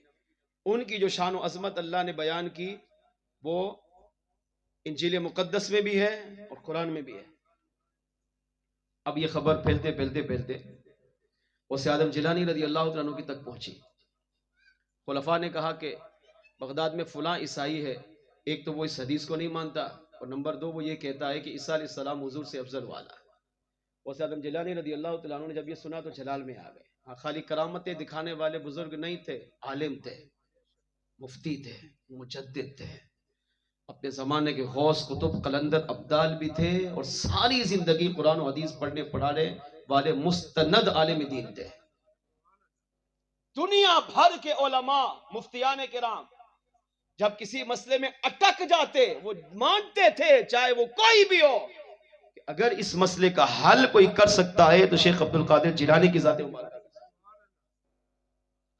ان کی جو شان و عظمت اللہ نے بیان کی وہ انجیل مقدس میں بھی ہے اور قرآن میں بھی ہے۔ اب یہ خبر پھیلتے پھیلتے پھیلتے غوث اعظم جیلانی رضی اللہ تعالیٰ عنہ کی تک پہنچی۔ خلفاء نے کہا کہ بغداد میں فلاں عیسائی ہے، ایک تو وہ اس حدیث کو نہیں مانتا، اور نمبر دو وہ یہ کہتا ہے کہ عیسیٰ علیہ السلام حضور سے افضل والا ہے۔ غوث اعظم جیلانی رضی اللہ تعالیٰ عنہ نے جب یہ سنا تو جلال میں آ گئے۔ ہاں، خالی کرامتیں دکھانے والے بزرگ نہیں تھے، عالم تھے، مفتی تھے، مجدد تھے، اپنے زمانے کے غوث قطب قلندر ابدال بھی تھے، اور ساری زندگی قرآن و حدیث پڑھنے پڑھانے والے مستند عالم دین تھے۔ دنیا بھر کے علماء مفتیان کرام جب کسی مسئلے میں اٹک جاتے وہ مانتے تھے چاہے وہ کوئی بھی ہو کہ اگر اس مسئلے کا حل کوئی کر سکتا ہے تو شیخ عبد القادر جیلانی کی ذات مبارکہ۔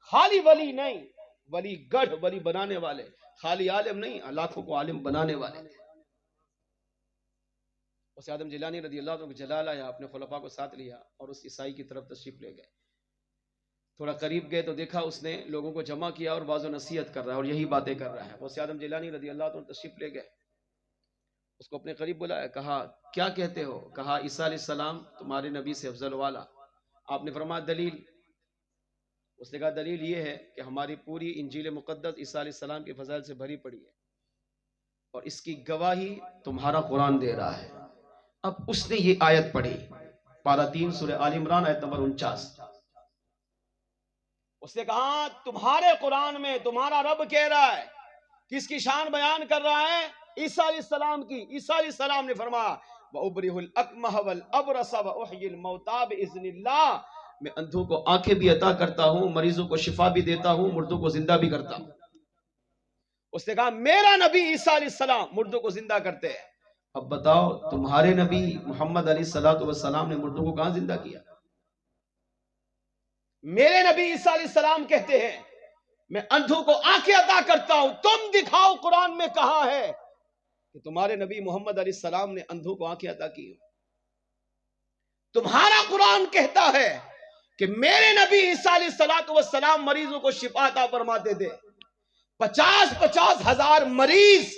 خالی ولی نہیں، ولی گڑھ، ولی بنانے والے، خالی عالم نہیں، لاکھوں کو عالم بنانے والے تھے۔ غوث اعظم جیلانی رضی اللہ عنہ کو جلال آیا، اپنے خلفاء کو ساتھ لیا اور اس عیسائی کی طرف تشریف لے گئے۔ تھوڑا قریب گئے تو دیکھا اس نے لوگوں کو جمع کیا اور بعض و نصیحت کر رہا ہے اور یہی باتیں کر رہا ہے۔ غوث اعظم جیلانی رضی اللہ عنہ تشریف لے گئے، اس کو اپنے قریب بلایا، کہا کیا کہتے ہو؟ کہا عیسیٰ علیہ السلام تمہارے نبی سے افضل والا۔ آپ نے فرمایا دلیل؟ اس نے کہا دلیل یہ ہے کہ ہماری پوری انجیل مقدس عیسیٰ علیہ السلام کے فضائل سے بھری پڑی ہے، اور اس کی گواہی تمہارا قرآن دے رہا ہے۔ اب اس نے یہ آیت پڑھی، پارہ 3 سورہ آل عمران آیت نمبر 49۔ اس نے کہا تمہارے قرآن میں تمہارا رب کہہ رہا ہے، کس کی شان بیان کر رہا ہے؟ عیسیٰ علیہ السلام کی۔ عیسیٰ علیہ السلام نے فرمایا وَأُبْرِئُ الْأَكْمَحَ وَالْأَبْرَصَ وَأُحْيِي الْمَوْتَىٰ بِإِذْنِ اللَّهِ، میں اندھوں کو آنکھیں بھی عطا کرتا ہوں، مریضوں کو شفا بھی دیتا ہوں، مردوں کو زندہ بھی کرتا ہوں۔ اس نے کہا میرا نبی عیسیٰ علیہ السلام مردوں کو زندہ کرتے ہیں۔ اب بتاؤ تمہارے نبی محمد علیہ السلام نے مردوں کو کہاں زندہ کیا؟ میرے نبی عیسیٰ علیہ السلام کہتے ہیں میں اندھوں کو آنکھیں عطا کرتا ہوں، تم دکھاؤ قرآن میں کہاں ہے کہ تمہارے نبی محمد علیہ السلام نے اندھوں کو آنکھیں عطا کی؟ تمہارا قرآن کہتا ہے کہ میرے نبی عیسیٰ علیہ السلام مریضوں کو شفا عطا فرماتے تھے۔ 50 ہزار مریض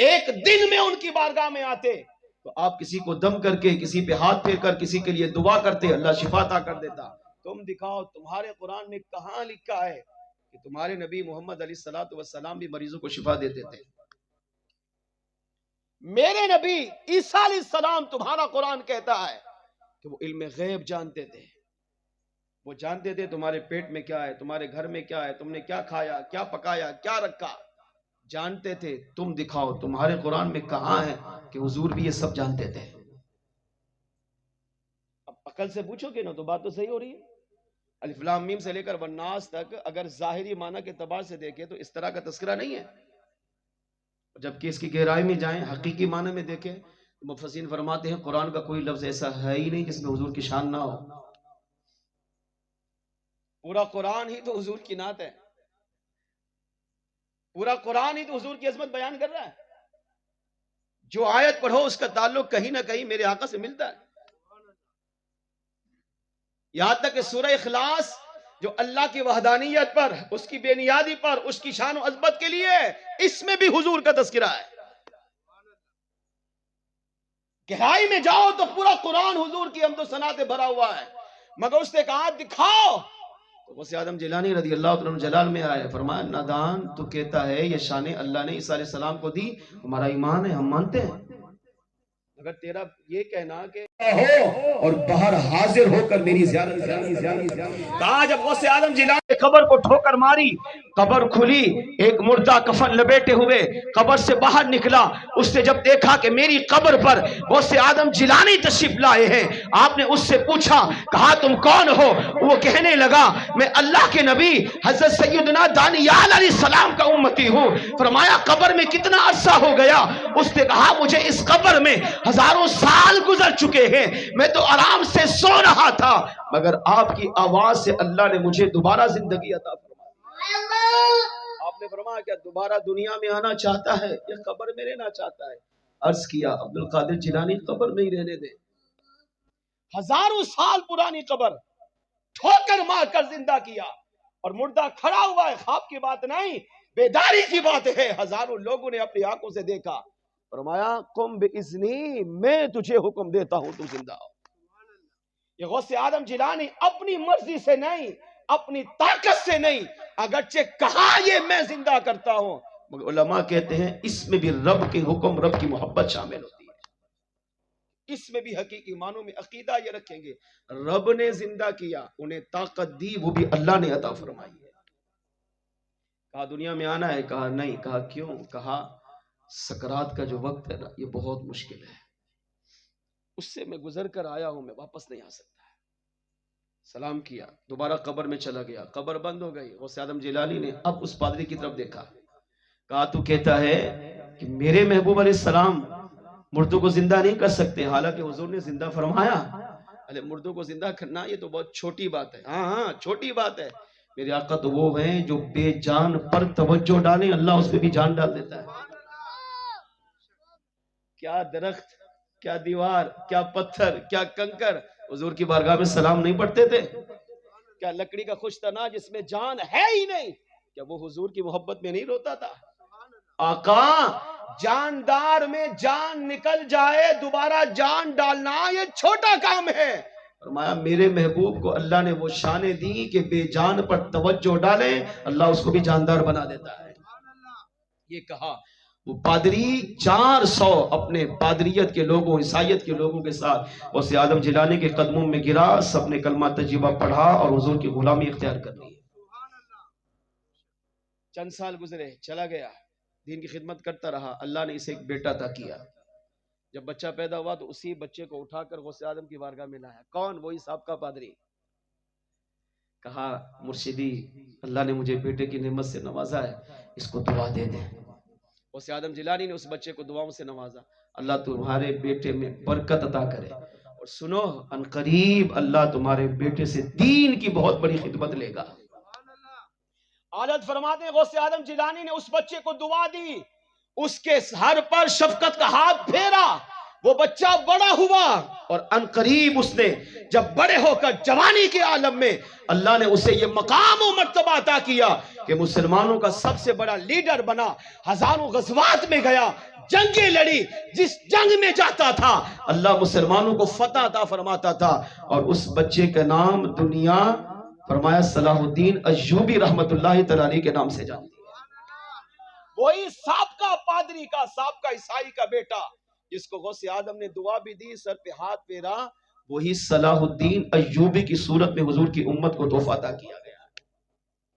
ایک دن میں ان کی بارگاہ میں آتے، تو آپ کسی کو دم کر کے، کسی پہ ہاتھ پھیر کر کسی کے لیے دعا کرتے، اللہ شفا عطا کر دیتا۔ تم دکھاؤ تمہارے قرآن میں کہاں لکھا ہے کہ تمہارے نبی محمد علیہ السلام بھی مریضوں کو شفا دیتے تھے؟ میرے نبی عیسیٰ علیہ السلام تمہارا قرآن کہتا ہے کہ وہ علم غیب جانتے تھے، وہ جانتے تھے تمہارے پیٹ میں کیا ہے، تمہارے گھر میں کیا ہے، تم نے کیا کھایا، کیا پکایا، کیا رکھا، جانتے تھے۔ تم دکھاؤ تمہارے قرآن میں کہاں ہے کہ حضور بھی یہ سب جانتے تھے؟ اب عقل سے پوچھو گے نا تو بات تو صحیح ہو رہی ہے۔ الف لام میم سے لے کر والناس تک اگر ظاہری معنی کے اعتبار سے دیکھیں تو اس طرح کا تذکرہ نہیں ہے، جبکہ اس کی گہرائی میں جائیں، حقیقی معنی میں دیکھیں، مفسرین فرماتے ہیں قرآن کا کوئی لفظ ایسا ہے ہی نہیں جس میں حضور کی شان نہ ہو۔ پورا قرآن ہی تو حضور کی نعت ہے، پورا قرآن ہی تو حضور کی عظمت بیان کر رہا ہے۔ جو آیت پڑھو اس کا تعلق کہیں نہ کہیں میرے آقا سے ملتا ہے۔ یہاں تک کہ سورہ اخلاص جو اللہ کی وحدانیت پر، اس کی بے نیادی پر، اس کی شان و عظمت کے لیے، اس میں بھی حضور کا تذکرہ ہے۔ گہرائی میں جاؤ تو پورا قرآن حضور کی حمد و ثنا سے بھرا ہوا ہے، مگر اس نے کہا دکھاؤ تو غوث اعظم جیلانی رضی اللہ عنہ جلال میں آئے، فرمایا نادان تو کہتا ہے یہ شان اللہ نے عیسیٰ علیہ السلام کو دی، ہمارا ایمان ہے، ہم مانتے ہیں، مگر تیرا یہ کہنا کہ ہو اور باہر حاضر ہو کر میری زیارت کہا۔ جب غوث اعظم جیلانی نے قبر کو ٹھوکر ماری، قبر کھلی، ایک مردہ کفن لپیٹے ہوئے قبر سے باہر نکلا۔ اس نے جب دیکھا کہ میری قبر پر غوث اعظم جیلانی تشریف لائے ہیں، آپ نے اس سے پوچھا، کہا تم کون ہو؟ وہ کہنے لگا میں اللہ کے نبی حضرت سیدنا دانیال علیہ السلام کا امتی ہوں۔ فرمایا قبر میں کتنا عرصہ ہو گیا؟ اس نے کہا مجھے اس قبر میں ہزاروں سال گزر چکے ہیں، میں تو آرام سے سو رہا تھا، مگر آپ کی آواز سے اللہ نے مجھے دوبارہ زندگی عطا فرمائی۔ آپ نے فرمایا کیا دوبارہ دنیا میں آنا چاہتا ہے یا قبر میں رہنا چاہتا ہے؟ عرض کیا عبد القادر جیلانی قبر میں ہی رہنے دے۔ ہزاروں سال پرانی قبر ٹھوکر مار کر زندہ کیا، اور مردہ کھڑا ہوا ہے، خواب کی بات نہیں، بیداری کی بات ہے۔ ہزاروں لوگوں نے اپنی آنکھوں سے دیکھا، فرمایا قم بإذنی، میں تجھے حکم دیتا ہوں تو زندہ ہو۔ یہ غوث اعظم جیلانی اپنی مرضی سے نہیں، اپنی طاقت سے نہیں، اگرچہ کہا یہ میں زندہ کرتا ہوں، مگر علماء کہتے ہیں اس میں بھی رب کے حکم، رب کی محبت شامل ہوتی ہے۔ اس میں بھی حقیقی معنوں میں عقیدہ یہ رکھیں گے رب نے زندہ کیا، انہیں طاقت دی، وہ بھی اللہ نے عطا فرمائی ہے۔ کہا دنیا میں آنا ہے؟ کہا نہیں۔ کہا کیوں؟ کہا سکرات کا جو وقت ہے نا یہ بہت مشکل ہے، اس سے میں گزر کر آیا ہوں، میں واپس نہیں آ سکتا۔ سلام کیا، دوبارہ قبر میں چلا گیا، قبر بند ہو گئی۔ غوث اعظم جیلانی نے اب اس پادری کی طرف دیکھا، کہا تو کہتا ہے کہ میرے محبوب علیہ السلام مردوں کو زندہ نہیں کر سکتے، حالانکہ حضور نے زندہ فرمایا۔ ارے مردوں کو زندہ کرنا یہ تو بہت چھوٹی بات ہے۔ ہاں چھوٹی بات ہے، میرے آقا تو وہ ہیں جو بے جان پر توجہ ڈالیں اللہ اس پہ بھی جان ڈال دیتا ہے۔ کیا درخت، کیا دیوار، کیا پتھر، کیا کنکر حضور کی بارگاہ میں سلام نہیں پڑھتے تھے؟ کیا لکڑی کا خوش تنا جس میں جان ہے ہی نہیں، کیا وہ حضور کی محبت میں نہیں روتا تھا؟ آقا جاندار میں جان نکل جائے دوبارہ جان ڈالنا یہ چھوٹا کام ہے۔ فرمایا میرے محبوب کو اللہ نے وہ شانیں دی کہ بے جان پر توجہ ڈالیں اللہ اس کو بھی جاندار بنا دیتا ہے۔ یہ کہا وہ پادری 400 اپنے پادریت کے لوگوں، عیسائیت کے لوگوں کے ساتھ غوث اعظم جیلانی کے قدموں میں گرا، سب نے کلمہ طیبہ پڑھا اور حضور کی غلامی اختیار کر لی۔ چند سال گزرے، چلا گیا، دین کی خدمت کرتا رہا، اللہ نے اسے ایک بیٹا عطا کیا۔ جب بچہ پیدا ہوا تو اسی بچے کو اٹھا کر غوث اعظم کی بارگاہ میں لایا۔ کون؟ وہی سابقہ پادری۔ کہا مرشدی اللہ نے مجھے بیٹے کی نعمت سے نوازا ہے، اس کو دعا دے دیں۔ غوث اعظم جیلانی نے اس بچے کو دعاؤں سے نوازا، اللہ تمہارے بیٹے میں برکت عطا کرے، اور سنو ان قریب اللہ تمہارے بیٹے سے دین کی بہت بڑی خدمت لے گا۔ حضرت فرماتے ہیں غوث اعظم جیلانی نے اس بچے کو دعا دی، اس کے سر پر شفقت کا ہاتھ پھیرا، وہ بچہ بڑا ہوا، اور ان قریب اس نے جب بڑے ہو کر جوانی کے عالم میں اللہ نے اسے یہ مقام و مرتبہ عطا کیا کہ مسلمانوں کا سب سے بڑا لیڈر بنا، ہزاروں غزوات میں گیا، جنگیں لڑی، جس جنگ میں جاتا تھا اللہ مسلمانوں کو فتح عطا فرماتا تھا، اور اس بچے کا نام دنیا فرمایا صلاح الدین ایوبی رحمت اللہ تعالی کے نام سے جانتی ہے۔ وہی سابقہ پادری کا، سابقہ عیسائی کا بیٹا جس کو غوث اعظم نے دعا بھی دی، سر پہ ہاتھ پھیرا، وہی صلاح الدین ایوبی کی صورت میں حضور کی امت کو تحفہ عطا کیا گیا،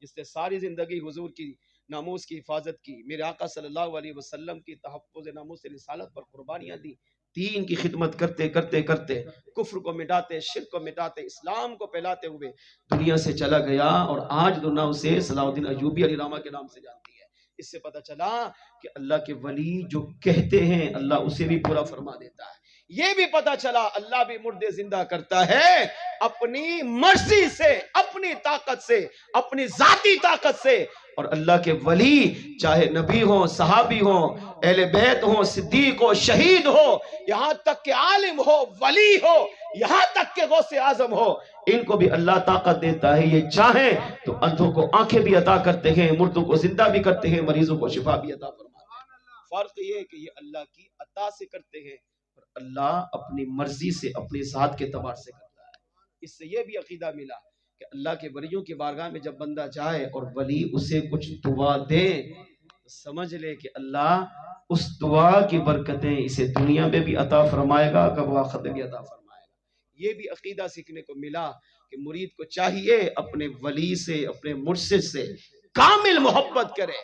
جس نے ساری زندگی حضور کی ناموس کی حفاظت کی، میرے آقا صلی اللہ علیہ وسلم کی تحفظ ناموس رسالت پر قربانیاں دی، دین کی خدمت کرتے کرتے کرتے کفر کو مٹاتے، شرک کو مٹاتے، اسلام کو پھیلاتے ہوئے دنیا سے چلا گیا، اور آج دنیا اسے صلاح الدین ایوبی علیہ الرحمہ کے نام سے جانتی ہے۔ اس سے پتہ چلا کہ اللہ کے ولی جو کہتے ہیں اللہ اسے بھی پورا فرما دیتا ہے۔ یہ بھی پتہ چلا اللہ بھی مردے زندہ کرتا ہے اپنی مرضی سے، اپنی طاقت سے، اپنی ذاتی طاقت سے، اور اللہ کے ولی چاہے نبی ہوں، صحابی ہوں، اہل بیت ہوں، صدیق ہو، شہید ہو، یہاں تک کہ عالم ہو، ولی ہو، یہاں تک کہ غوث اعظم ہو، ان کو بھی اللہ طاقت دیتا ہے، یہ چاہیں تو اندھوں کو آنکھیں بھی عطا کرتے ہیں، مردوں کو زندہ بھی کرتے ہیں، مریضوں کو شفا بھی عطا فرماتے ہیں۔ فرق یہ ہے کہ یہ اللہ کی عطا سے کرتے ہیں اور اللہ اپنی مرضی سے، اپنی ذات کے اعتبار سے کرتا ہے۔ اس سے یہ بھی عقیدہ ملا کہ اللہ کے ولیوں کی بارگاہ میں جب بندہ جائے اور ولی اسے کچھ دعا دے تو سمجھ لے کہ اللہ اس دعا کی برکتیں اسے دنیا میں بھی عطا فرمائے گا، قبر آخرت میں بھی عطا فرمائے گا۔ یہ بھی عقیدہ سیکھنے کو ملا کہ مرید کو چاہیے اپنے ولی سے، اپنے مرشد سے کامل محبت کرے،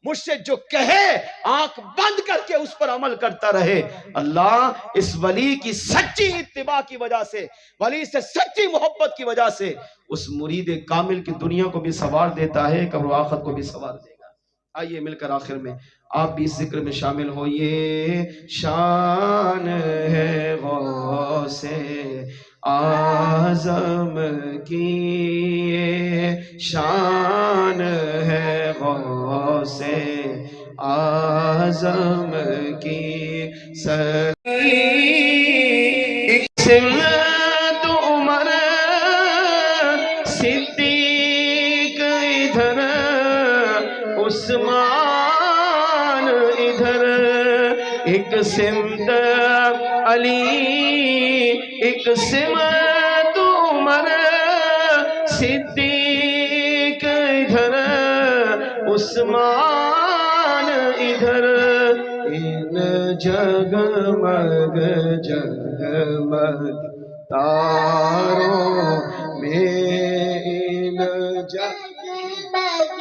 مرشد جو کہے آنکھ بند کر کے اس پر عمل کرتا رہے۔ اللہ اس ولی کی سچی اتباع کی وجہ سے، ولی سے سچی محبت کی وجہ سے اس مرید کامل کی دنیا کو بھی سوار دیتا ہے، قبر و آخرت کو بھی سوار دے گا۔ آئیے مل کر آخر میں آپ بھی اس ذکر میں شامل ہوئیے۔ شان ہے غوث اعظم کی، شان ہے غوث اعظم کی، سمت عمر صدیق ادھر، عثمان ادھر، ایک سمت علی ایک سمت عمر صدیق ادھر عثمان ادھر ان جگمگ جگمگ تاروں میں ان جگمگ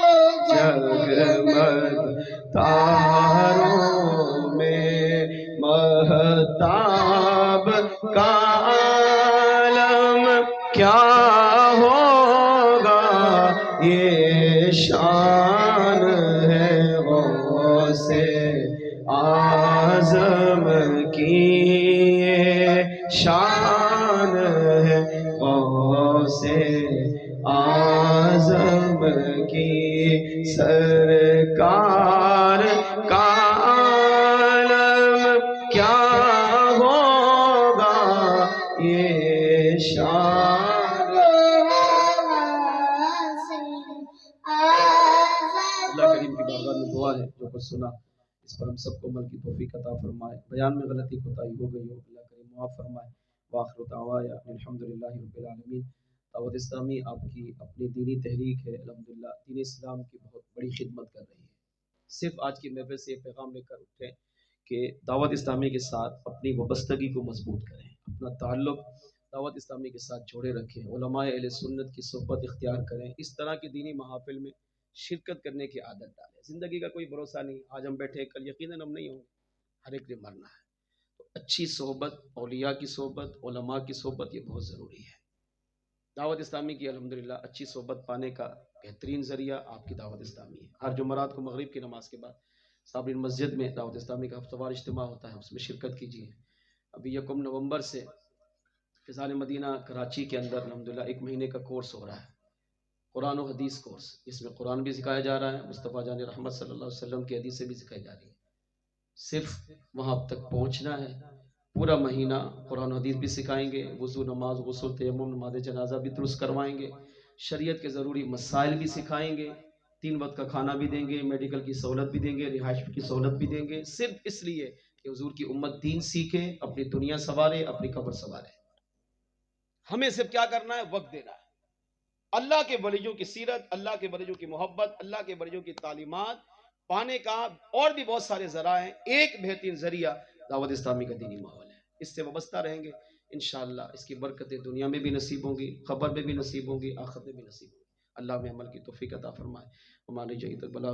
تاروں میں مہتاب کا عالم کیا ہوگا یہ شان ہے غوث اعظم کی یہ شان ہے غوث اعظم کی سرکار کا عالم کیا ہوگا یہ شان اللہ کریم کی بارگاہ میں دعا ہے جو کچھ سنا اس پر ہم سب کو عمل کی توفیق عطا فرمائے بیان میں غلطی کوتاہی ہو گئی ہو اللہ کریم معاف فرمائے وآخر دعوانا الحمدللہ رب العالمین دعوت اسلامی آپ کی اپنی دینی تحریک ہے الحمدللہ دین اسلام کی بہت بڑی خدمت کر رہی ہے صرف آج کی محفل سے یہ پیغام لے کر اٹھیں کہ دعوت اسلامی کے ساتھ اپنی وابستگی کو مضبوط کریں اپنا تعلق دعوت اسلامی کے ساتھ جوڑے رکھیں علماء اہل سنت کی صحبت اختیار کریں اس طرح کی دینی محافل میں شرکت کرنے کی عادت ڈالیں زندگی کا کوئی بھروسہ نہیں آج ہم بیٹھے کل یقیناً ہم نہیں ہوں گے ہر ایک نے مرنا ہے تو اچھی صحبت اولیاء کی صحبت علماء کی صحبت یہ بہت ضروری ہے دعوت اسلامی کی الحمدللہ اچھی صحبت پانے کا بہترین ذریعہ آپ کی دعوت اسلامی ہے ہر جمعرات کو مغرب کی نماز کے بعد صابرین مسجد میں دعوت اسلامی کا ہفتہ وار اجتماع ہوتا ہے اس میں شرکت کیجیے ابھی 1 نومبر سے فضال مدینہ کراچی کے اندر الحمدللہ 1 مہینے کا کورس ہو رہا ہے قرآن و حدیث کورس اس میں قرآن بھی سکھایا جا رہا ہے مصطفیٰ جان رحمت صلی اللہ علیہ وسلم کی حدیثیں بھی سکھائی جا رہی ہیں صرف وہاں تک پہنچنا ہے پورا مہینہ قرآن و حدیث بھی سکھائیں گے وضو نماز غسل تیمم نماز جنازہ بھی درست کروائیں گے شریعت کے ضروری مسائل بھی سکھائیں گے 3 وقت کا کھانا بھی دیں گے میڈیکل کی سہولت بھی دیں گے رہائش کی سہولت بھی دیں گے صرف اس لیے کہ حضور کی امت دین سیکھے اپنی دنیا سنوارے اپنی قبر سنوارے ہمیں صرف کیا کرنا ہے وقت دینا ہے اللہ کے ولیوں کی سیرت اللہ کے ولیوں کی محبت اللہ کے ولیوں کی تعلیمات پانے کا اور بھی بہت سارے ذرائع ہیں ایک بہترین ذریعہ دعوت اسلامی کا دینی ماحول ہے اس سے وابستہ رہیں گے انشاءاللہ اس کی برکتیں دنیا میں بھی نصیب ہوں گی قبر میں بھی نصیب ہوں گی آخرت میں بھی نصیب ہوں گی اللہ میں عمل کی توفیق عطا فرمائے ہماری جہی تک بلا